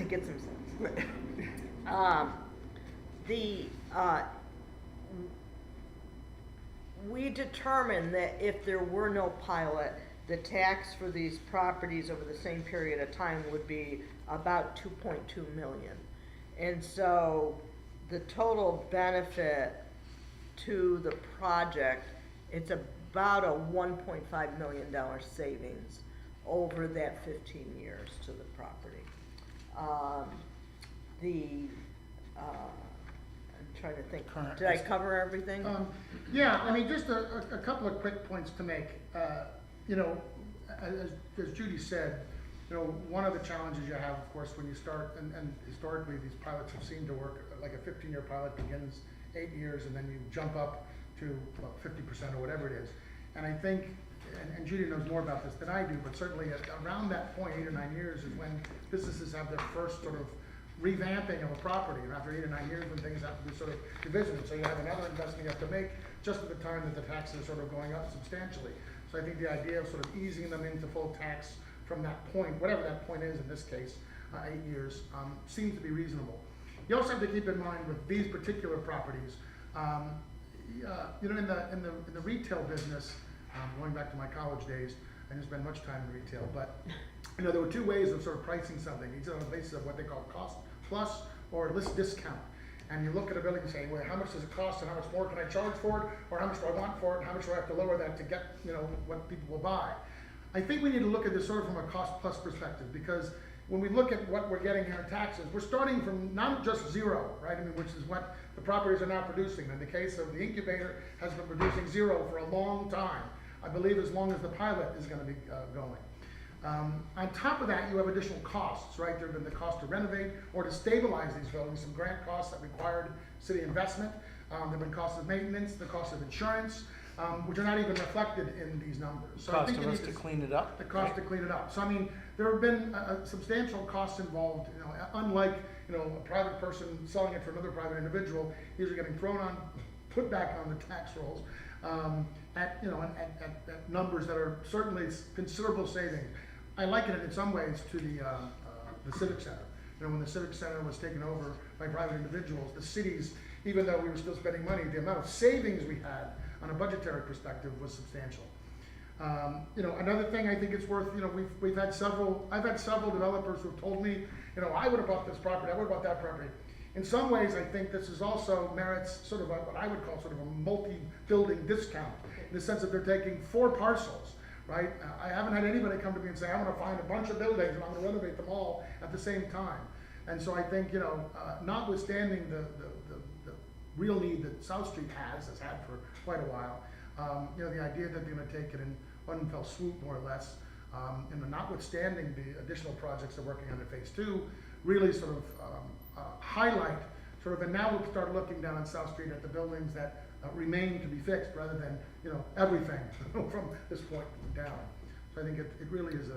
Speaker 2: Get some sense. We determined that if there were no pilot, the tax for these properties over the same period of time would be about $2.2 million. And so the total benefit to the project, it's about a $1.5 million savings over that 15 years to the property. I'm trying to think, did I cover everything?
Speaker 6: Yeah, I mean, just a couple of quick points to make. You know, as Judy said, you know, one of the challenges you have, of course, when you start, and historically these pilots have seemed to work, like a 15-year pilot begins 8 years and then you jump up to 50% or whatever it is. And I think, and Judy knows more about this than I do, but certainly around that point, 8 or 9 years, is when businesses have their first sort of revamping of a property. And after 8 or 9 years, when things have to be sort of revisited, so you have another investment you have to make just at the time that the taxes are sort of going up substantially. So I think the idea of sort of easing them into full tax from that point, whatever that point is in this case, 8 years, seems to be reasonable. You also have to keep in mind with these particular properties, you know, in the retail business, going back to my college days, I didn't spend much time in retail, but you know, there were 2 ways of sort of pricing something. Either on the basis of what they call cost plus or list discount. And you look at a building and say, well, how much does it cost and how much more can I charge for it? Or how much do I want for it? And how much do I have to lower that to get, you know, what people will buy? I think we need to look at this sort of from a cost plus perspective, because when we look at what we're getting here in taxes, we're starting from not just 0, right? I mean, which is what the properties are now producing. In the case of the incubator, has been producing 0 for a long time. I believe as long as the pilot is going to be going. On top of that, you have additional costs, right? There have been the cost to renovate or to stabilize these buildings, some grant costs that required city investment. There have been costs of maintenance, the cost of insurance, which are not even reflected in these numbers. So
Speaker 3: Cost of us to clean it up?
Speaker 6: The cost to clean it up. So I mean, there have been substantial costs involved, you know, unlike, you know, a private person selling it to another private individual, these are getting put back on the tax rolls. at, you know, at numbers that are certainly considerable savings. I liken it in some ways to the Civic Center. You know, when the Civic Center was taken over by private individuals, the cities, even though we were still spending money, the amount of savings we had on a budgetary perspective was substantial. You know, another thing I think it's worth, you know, I've had several developers who've told me, you know, I would have bought this property, I would have bought that property. In some ways, I think this is also merits sort of what I would call sort of a multi-building discount, in the sense that they're taking 4 parcels, right? I haven't had anybody come to me and say, I'm gonna find a bunch of buildings and I'm gonna renovate them all at the same time. And so I think, you know, notwithstanding the real need that South Street has had for quite a while, you know, the idea that they're gonna take it in one fell swoop, more or less, and notwithstanding the additional projects they're working on in phase 2, really sort of highlight sort of, and now we'll start looking down on South Street at the buildings that remain to be fixed rather than, you know, everything from this point down. So I think it really is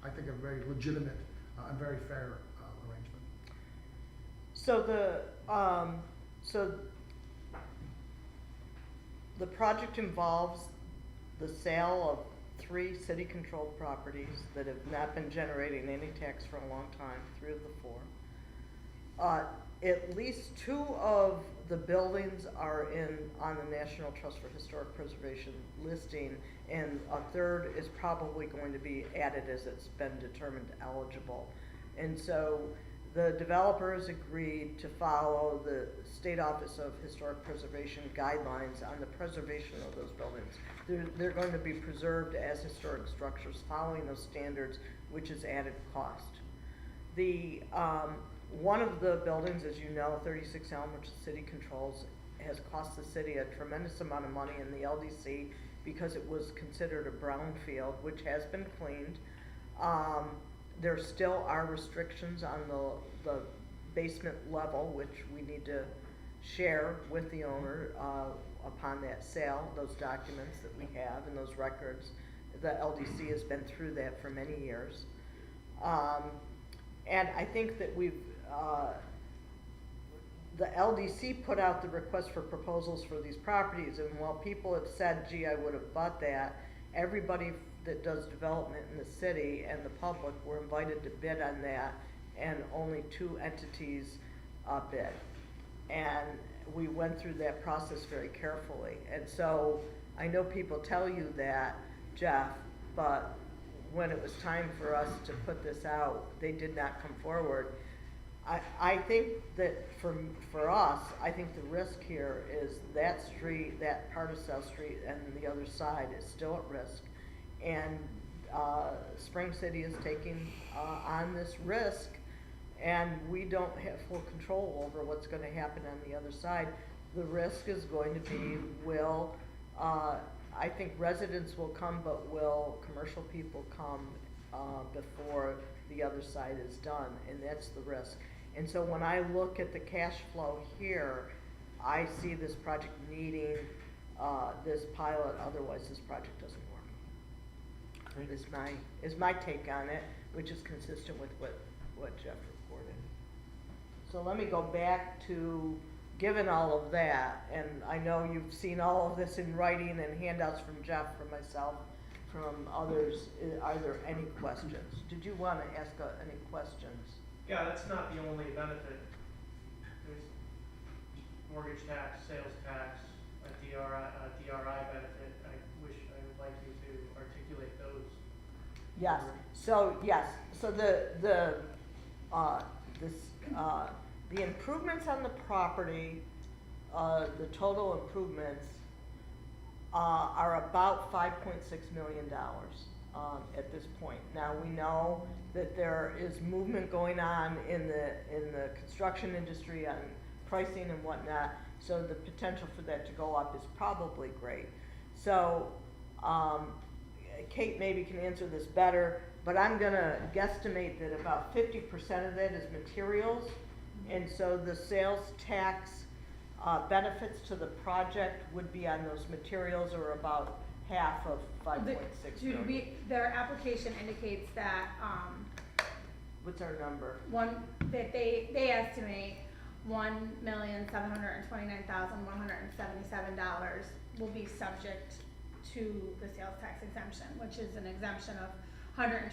Speaker 6: I think a very legitimate and very fair arrangement.
Speaker 2: So the project involves the sale of 3 city-controlled properties that have not been generating any tax for a long time, 3 of the 4. At least 2 of the buildings are on the National Trust for Historic Preservation listing, and a 3rd is probably going to be added as it's been determined eligible. And so the developers agreed to follow the State Office of Historic Preservation guidelines on the preservation of those buildings. They're going to be preserved as historic structures following those standards, which is added cost. The one of the buildings, as you know, 36 Elm, which the city controls, has cost the city a tremendous amount of money in the LDC because it was considered a brownfield, which has been cleaned. There still are restrictions on the basement level, which we need to share with the owner upon that sale, those documents that we have and those records. The LDC has been through that for many years. And I think that the LDC put out the request for proposals for these properties, and while people have said, gee, I would have bought that, everybody that does development in the city and the public were invited to bid on that, and only 2 entities bid. And we went through that process very carefully. And so I know people tell you that, Jeff, but when it was time for us to put this out, they did not come forward. I think that for us, I think the risk here is that street, that part of South Street and the other side is still at risk. And Spring City is taking on this risk, and we don't have full control over what's going to happen on the other side. The risk is going to be, I think residents will come, but will commercial people come before the other side is done, and that's the risk. And so when I look at the cash flow here, I see this project needing this pilot, otherwise this project doesn't work.
Speaker 8: Great.
Speaker 2: Is my take on it, which is consistent with what Jeff reported. So let me go back to, given all of that, and I know you've seen all of this in writing and handouts from Jeff, from myself, from others, are there any questions? Did you want to ask any questions?
Speaker 11: Yeah, that's not the only benefit. There's mortgage tax, sales tax, a DRI benefit. I would like you to articulate those.
Speaker 2: Yes. So yes. So the improvements on the property, the total improvements are about $5.6 million at this point. Now we know that there is movement going on in the construction industry on pricing and whatnot, so the potential for that to go up is probably great. So Kate maybe can answer this better, but I'm gonna guesstimate that about 50% of that is materials, and so the sales tax benefits to the project would be on those materials, or about half of 5.6 million.
Speaker 9: Their application indicates that,
Speaker 2: What's our number?
Speaker 9: that they estimate $1,729,177 will be subject to the sales tax exemption, which is an exemption of $121,042.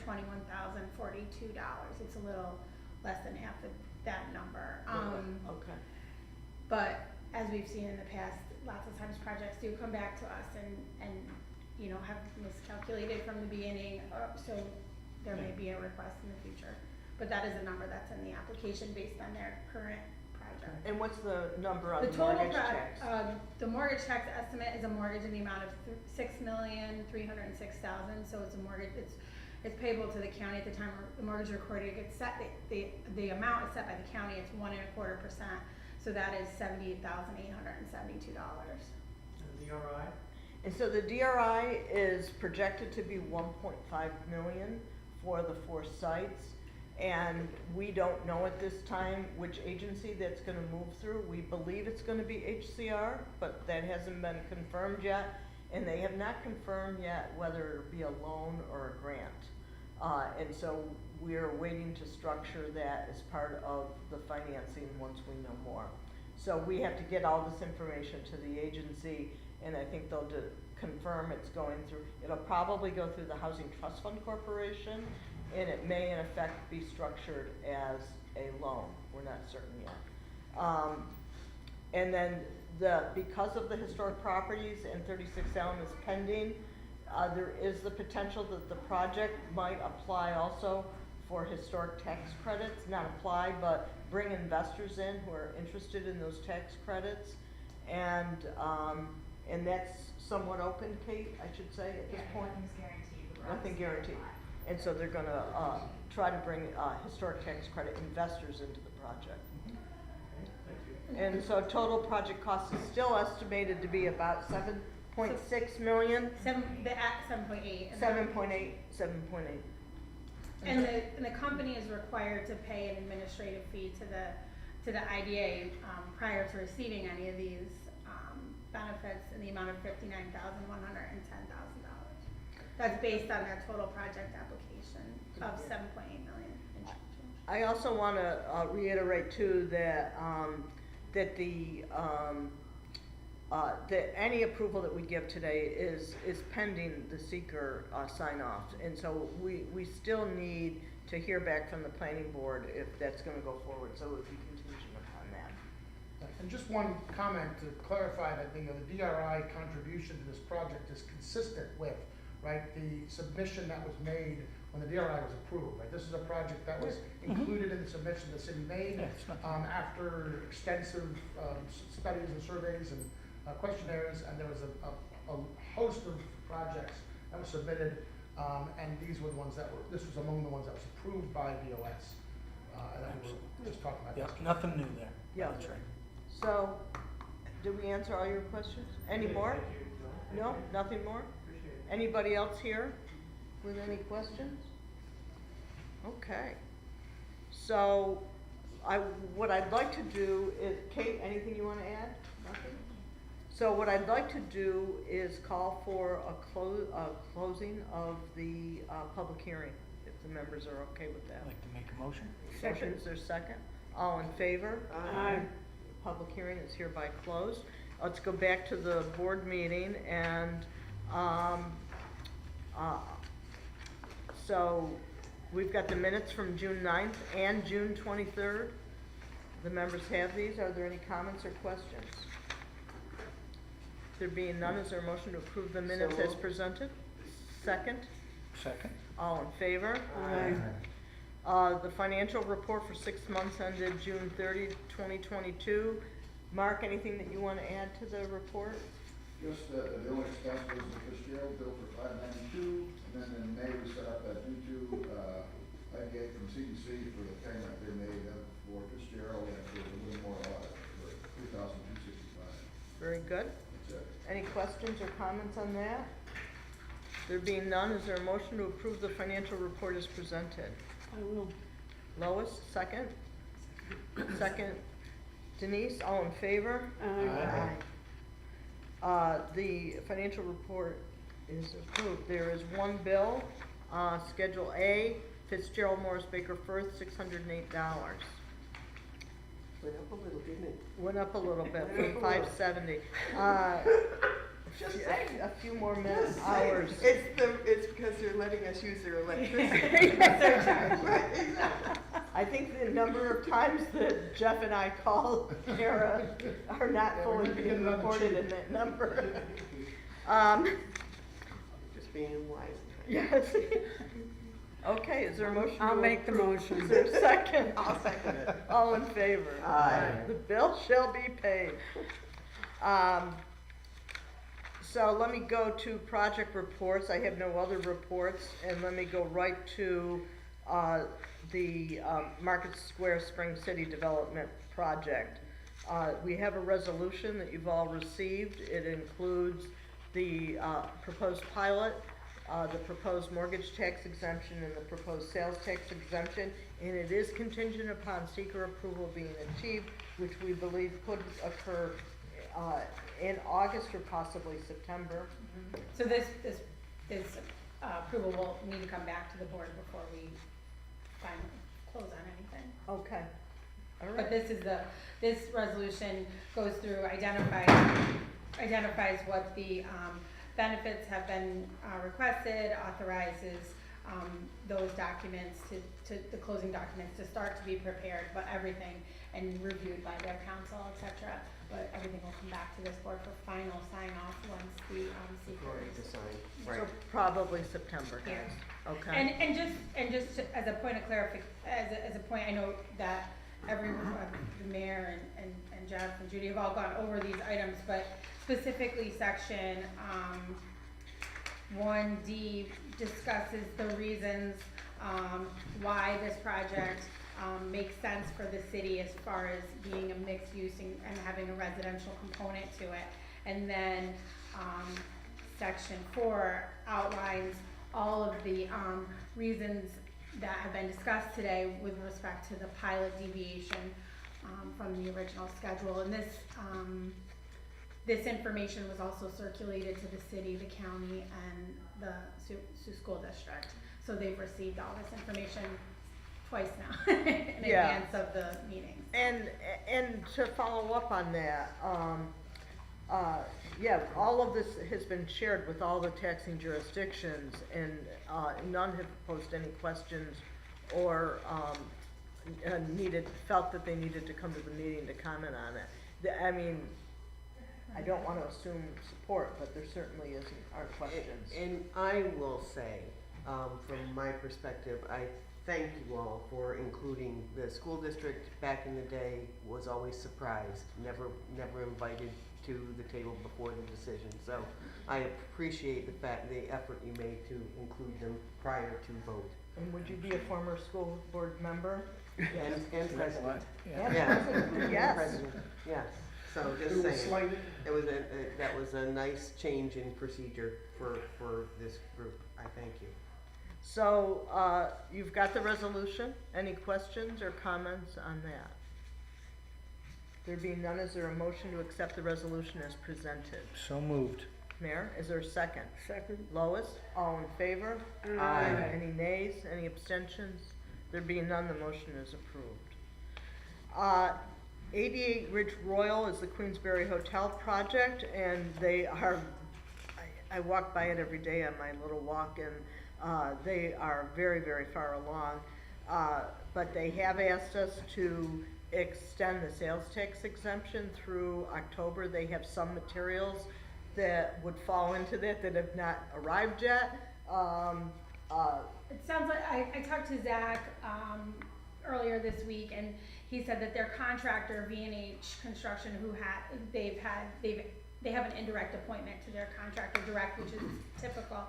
Speaker 9: It's a little less than half of that number.
Speaker 2: Okay.
Speaker 9: But as we've seen in the past, lots of times projects do come back to us and you know, have miscalculated from the beginning, so there may be a request in the future. But that is a number that's in the application based on their current project.
Speaker 2: And what's the number on
Speaker 9: The
Speaker 2: the
Speaker 9: total
Speaker 2: mortgage tax?
Speaker 9: the mortgage tax estimate is a mortgage in the amount of $6,306,000, so it's a mortgage, it's payable to the county at the time the mortgage recorded gets set. The amount is set by the county, it's 1.25%, so that is $78,872.
Speaker 11: And the DRI?
Speaker 2: And so the DRI is projected to be 1.5 million for the 4 sites. And we don't know at this time which agency that's gonna move through. We believe it's gonna be HCR, but that hasn't been confirmed yet. And they have not confirmed yet whether it'll be a loan or a grant. And so we're waiting to structure that as part of the financing once we know more. So we have to get all this information to the agency, and I think they'll confirm it's going through. It'll probably go through the Housing Trust Fund Corporation, and it may in effect be structured as a loan. We're not certain yet. And then because of the historic properties and 36 Elm is pending, there is the potential that the project might apply also for historic tax credits, not apply, but bring investors in who are interested in those tax credits. And that's somewhat open, Kate, I should say, at this point?
Speaker 12: Nothing's guaranteed.
Speaker 2: Nothing guaranteed. And so they're gonna try to bring historic tax credit investors into the project. And so total project cost is still estimated to be about 7.6 million.
Speaker 9: 7.8.
Speaker 2: 7.8.
Speaker 9: And the company is required to pay an administrative fee to the IDA prior to receiving any of these benefits in the amount of $59,110,000. That's based on their total project application of 7.8 million.
Speaker 2: I also want to reiterate too that that any approval that we give today is pending the seeker sign off, and so we still need to hear back from the planning board if that's going to go forward. So it would be contingent upon that.
Speaker 6: And just one comment to clarify that the DRI contribution to this project is consistent with, right, the submission that was made when the DRI was approved, right? This is a project that was included in the submission the city made after extensive studies and surveys and questionnaires, and there was a host of projects that were submitted, and these were the ones this was among the ones that was approved by DOS. That we were just talking about.
Speaker 3: Yep, nothing new there.
Speaker 2: Yeah.
Speaker 3: That's right.
Speaker 2: So, did we answer all your questions? Any more? No, nothing more? Anybody else here with any questions? Okay. So, what I'd like to do is, Kate, anything you want to add? Nothing? So what I'd like to do is call for a closing of the public hearing, if the members are okay with that.
Speaker 3: I'd like to make a motion.
Speaker 2: Second. Is there a second? All in favor?
Speaker 4: Aye.
Speaker 2: Public hearing is hereby closed. Let's go back to the board meeting, and so we've got the minutes from June 9th and June 23rd. The members have these. Are there any comments or questions? There being none, is there a motion to approve the minutes as presented? Second?
Speaker 3: Second.
Speaker 2: All in favor? The financial report for 6 months ended June 30, 2022. Mark, anything that you want to add to the report?
Speaker 5: Just the only expense was the Fitzgerald bill for $592, and then in May we set up that due to IDA from CDC for the payment they made for Fitzgerald, and for a little more audit for $3,265.
Speaker 2: Very good.
Speaker 5: That's it.
Speaker 2: Any questions or comments on that? There being none, is there a motion to approve the financial report as presented?
Speaker 4: I will.
Speaker 2: Lois, second? Second. Denise, all in favor?
Speaker 4: Aye.
Speaker 2: The financial report is approved. There is one bill, Schedule A, Fitzgerald Morris Baker Firth, $608.
Speaker 1: Went up a little, didn't it?
Speaker 2: Went up a little bit from 570.
Speaker 1: Just
Speaker 2: A few more minutes, hours.
Speaker 1: It's because they're letting us use their electricity. Right, exactly.
Speaker 2: I think the number of times that Jeff and I call Kara are not
Speaker 6: Yeah,
Speaker 2: fully
Speaker 6: we need to get
Speaker 2: being
Speaker 6: it on the
Speaker 2: recorded
Speaker 6: cheap.
Speaker 2: in that number.
Speaker 1: Just being wise.
Speaker 2: Yes. Okay, is there a motion?
Speaker 4: I'll
Speaker 2: to
Speaker 4: make the
Speaker 2: approve?
Speaker 4: motion.
Speaker 2: Is there a second?
Speaker 1: I'll second it.
Speaker 2: All in favor?
Speaker 1: Aye.
Speaker 2: The bill shall be paid. So let me go to project reports. I have no other reports, and let me go right to the Market Square Spring City Development Project. We have a resolution that you've all received. It includes the proposed pilot, the proposed mortgage tax exemption, and the proposed sales tax exemption, and it is contingent upon seeker approval being achieved, which we believe could occur in August or possibly September.
Speaker 9: So this approval will need to come back to the board before we finally close on anything.
Speaker 2: Okay, all
Speaker 9: But
Speaker 2: right.
Speaker 9: this resolution goes through, identifies what the benefits have been requested, authorizes those documents to the closing documents to start to be prepared, but everything, and reviewed by their counsel, et cetera. But everything will come back to this board for final sign off once the
Speaker 1: Ready to
Speaker 9: seeker
Speaker 1: sign,
Speaker 2: So
Speaker 1: right.
Speaker 2: probably September, guys.
Speaker 9: Yeah.
Speaker 2: Okay.
Speaker 9: And just as a point of clarification, as a point, I know that everyone, the mayor and Jeff and Judy have all gone over these items, but specifically section 1D discusses the reasons why this project makes sense for the city as far as being a mixed use and having a residential component to it. And then section 4 outlines all of the reasons that have been discussed today with respect to the pilot deviation from the original schedule. And this information was also circulated to the city, the county, and the Sioux School District. So they've received all this information twice now in
Speaker 2: Yeah.
Speaker 9: advance of the meetings.
Speaker 2: And to follow up on that, yeah, all of this has been shared with all the taxing jurisdictions, and none have posed any questions or felt that they needed to come to the meeting to comment on it. I mean, I don't want to assume support, but there certainly aren't questions.
Speaker 1: And I will say, from my perspective, I thank you all for including the school district. Back in the day, was always surprised, never invited to the table before the decision. So I appreciate the effort you made to include them prior to vote.
Speaker 2: And would you be a former school board member?
Speaker 1: And president.
Speaker 3: Yeah.
Speaker 1: Yeah.
Speaker 2: Yes.
Speaker 1: President, yes. So
Speaker 6: It
Speaker 1: just
Speaker 6: was
Speaker 1: saying,
Speaker 6: slighted.
Speaker 1: that was a nice change in procedure for this group. I thank you.
Speaker 2: So, you've got the resolution. Any questions or comments on that? There being none, is there a motion to accept the resolution as presented?
Speaker 3: So moved.
Speaker 2: Mayor, is there a second?
Speaker 4: Second.
Speaker 2: Lois, all in favor?
Speaker 1: Aye.
Speaker 2: Any nays, any abstentions? There being none, the motion is approved. 88 Ridge Royal is the Queensberry Hotel project, and they are, I walk by it every day on my little walk, and they are very, very far along. But they have asked us to extend the sales tax exemption through October. They have some materials that would fall into that have not arrived yet.
Speaker 9: It sounds like, I talked to Zach earlier this week, and he said that their contractor, V&H Construction, they have an indirect appointment to their contractor direct, which is typical.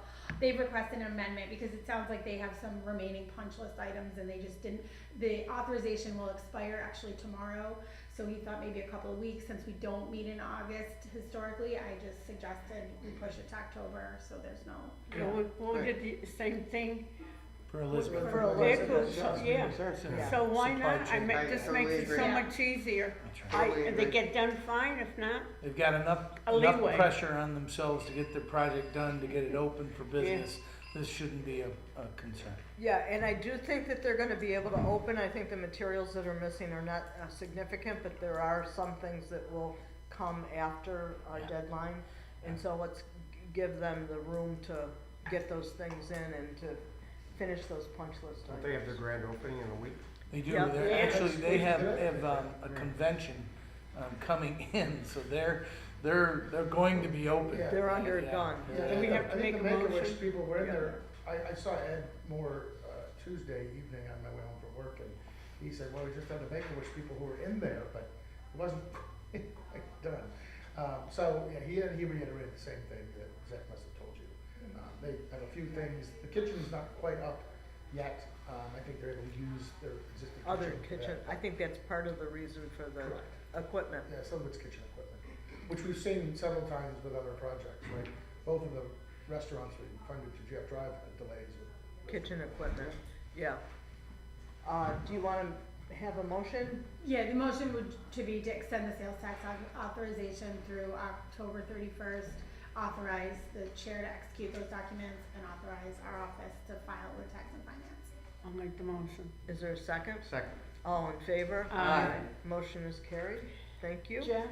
Speaker 9: They've requested an amendment because it sounds like they have some remaining punch list items and they just didn't, the authorization will expire actually tomorrow. So he thought maybe a couple of weeks, since we don't meet in August historically, I just suggested we push it to October, so there's no.
Speaker 4: We'll get the same thing.
Speaker 3: For Elizabeth.
Speaker 2: For Elizabeth.
Speaker 4: Vehicles, yeah.
Speaker 2: Yeah.
Speaker 4: So why
Speaker 3: Supply
Speaker 4: not?
Speaker 3: chain.
Speaker 4: This
Speaker 1: Totally
Speaker 4: makes it
Speaker 1: agree.
Speaker 4: so
Speaker 9: Yeah.
Speaker 4: much easier.
Speaker 1: Totally
Speaker 4: If they
Speaker 1: agree.
Speaker 4: get done fine, if not,
Speaker 3: They've got enough
Speaker 4: A leeway.
Speaker 3: pressure on themselves to get their project done, to get it open for business. this shouldn't be a concern.
Speaker 2: Yeah, and I do think that they're gonna be able to open. I think the materials that are missing are not significant, but there are some things that will come after our
Speaker 3: Yeah.
Speaker 2: deadline. And so let's give them the room to get those things in and to finish those punch list
Speaker 8: Don't they have their
Speaker 2: items.
Speaker 8: grand opening in a week?
Speaker 3: They do,
Speaker 2: Yeah.
Speaker 3: they're,
Speaker 2: Yeah.
Speaker 3: actually, they have,
Speaker 6: Yeah.
Speaker 3: a convention, coming in, so they're going to be open.
Speaker 6: Yeah.
Speaker 2: They're under a
Speaker 3: Yeah.
Speaker 2: gun.
Speaker 6: Yeah,
Speaker 4: Do we have to
Speaker 6: I think
Speaker 4: make
Speaker 6: the
Speaker 4: a
Speaker 6: Make-A-Wish
Speaker 4: motion?
Speaker 6: people were in
Speaker 2: Yeah.
Speaker 6: there, I saw Ed Moore, Tuesday evening on my way home from work, and he said, well, we just had the Make-A-Wish people who were in there, but it wasn't quite done. So, yeah, he reiterated the same thing that Zach must have told you. They have a few things, the kitchen's not quite up yet, I think they're able to use their existing kitchen.
Speaker 2: Other
Speaker 6: for
Speaker 2: kitchen,
Speaker 6: that.
Speaker 2: I think that's part of the reason for the
Speaker 6: Correct.
Speaker 2: equipment.
Speaker 6: Yeah, some of it's kitchen equipment, which we've seen several times with other projects, right? Both of the restaurants we funded to Jeff Drive had delays with.
Speaker 2: Kitchen equipment, yeah. Do you wanna have a motion?
Speaker 9: Yeah, the motion would to be to extend the sales tax authorization through October 31st, authorize the chair to execute those documents, and authorize our office to file with tax and finance.
Speaker 4: I'll make the motion.
Speaker 2: Is there a second?
Speaker 8: Second.
Speaker 2: All in favor?
Speaker 4: Aye.
Speaker 2: Motion is carried. Thank you.
Speaker 4: Jeff,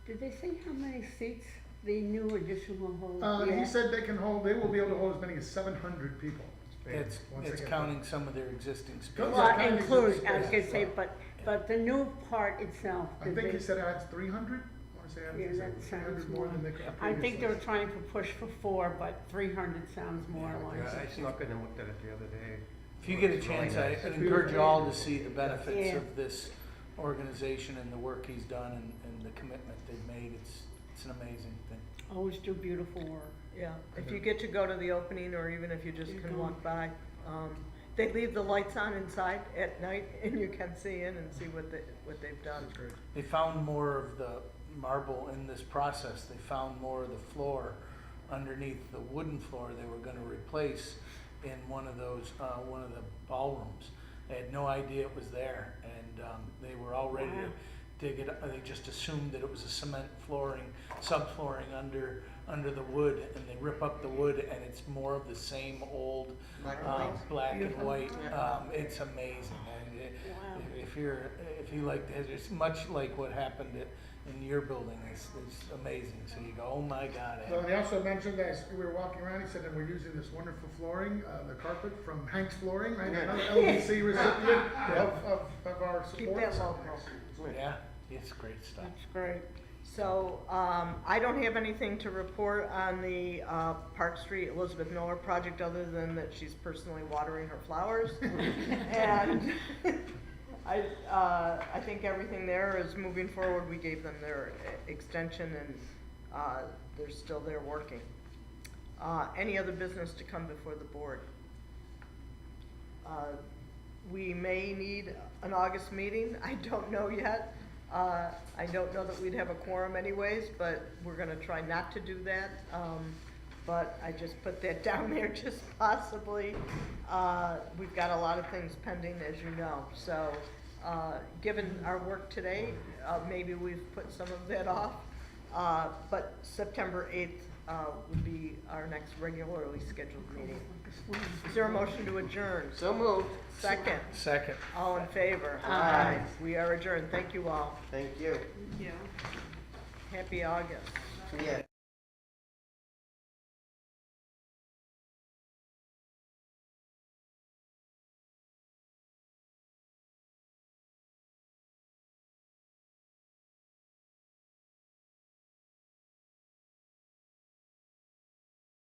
Speaker 4: did they say how many seats the new addition will hold?
Speaker 6: He
Speaker 4: Yeah.
Speaker 6: said they will be able to hold as many as 700 people.
Speaker 3: It's,
Speaker 6: Once
Speaker 3: it's
Speaker 6: again.
Speaker 3: counting some of their existing spaces.
Speaker 6: Those are
Speaker 4: Well,
Speaker 6: kind of
Speaker 4: including, I was
Speaker 6: existing
Speaker 4: gonna say,
Speaker 6: spaces.
Speaker 4: but the new part itself,
Speaker 6: I
Speaker 4: did
Speaker 6: think he
Speaker 4: they?
Speaker 6: said it adds 300, I wanna say it
Speaker 4: Yeah,
Speaker 6: adds
Speaker 4: that
Speaker 6: 300
Speaker 4: sounds
Speaker 6: more
Speaker 4: more.
Speaker 6: than they could
Speaker 4: I think they were
Speaker 6: previously.
Speaker 4: trying to push for 4, but 300 sounds more
Speaker 3: Yeah,
Speaker 4: like.
Speaker 8: Yeah, I snuck in and looked at it the other day.
Speaker 3: If you get a
Speaker 8: It's really
Speaker 3: chance, I
Speaker 8: nice.
Speaker 3: encourage you all to see the benefits
Speaker 4: Yeah.
Speaker 3: of this organization and the work he's done and the commitment they've made. It's an amazing thing.
Speaker 4: Always do beautiful work.
Speaker 2: Yeah, if you get to go to the opening, or even if you just
Speaker 4: You
Speaker 2: can
Speaker 4: go.
Speaker 2: walk by, they leave the lights on inside at night, and you can see in and see what they've done.
Speaker 3: They found more of the marble in this process. They found more of the floor underneath the wooden floor they were gonna replace in one of those, one of the ballrooms. They had no idea it was there, and they were all ready to
Speaker 4: Wow.
Speaker 3: dig it. They just assumed that it was a cement flooring, subflooring under the wood, and they rip up the wood, and it's more of the same old
Speaker 1: Black and white.
Speaker 3: black and
Speaker 4: Beautiful.
Speaker 3: white.
Speaker 1: Yeah.
Speaker 3: It's amazing. And
Speaker 4: Wow.
Speaker 3: if you like, it's much like what happened in your building. It's amazing. So you go, oh my God.
Speaker 6: So he also mentioned, as we were walking around, he said that we're using this wonderful flooring, the carpet from Hank's Flooring, right?
Speaker 1: Yeah.
Speaker 6: Another LDC recipient of our
Speaker 2: Keep
Speaker 6: support.
Speaker 2: that local.
Speaker 3: Yeah, it's great stuff.
Speaker 4: That's great.
Speaker 2: So, I don't have anything to report on the Park Street Elizabeth Miller project, other than that she's personally watering her flowers. And I think everything there is moving forward. We gave them their extension, and they're still there working. Any other business to come before the board? We may need an August meeting. I don't know yet. I don't know that we'd have a quorum anyways, but we're gonna try not to do that. But I just put that down there just possibly. We've got a lot of things pending, as you know. So, given our work today, maybe we've put some of that off. But September 8th would be our next regularly scheduled meeting. Is there a motion to adjourn?
Speaker 1: So moved.
Speaker 2: Second.
Speaker 3: Second.
Speaker 2: All in favor?
Speaker 1: Aye.
Speaker 2: We are adjourned. Thank you all.
Speaker 1: Thank you.
Speaker 4: Yeah.
Speaker 2: Happy August.
Speaker 1: Yeah.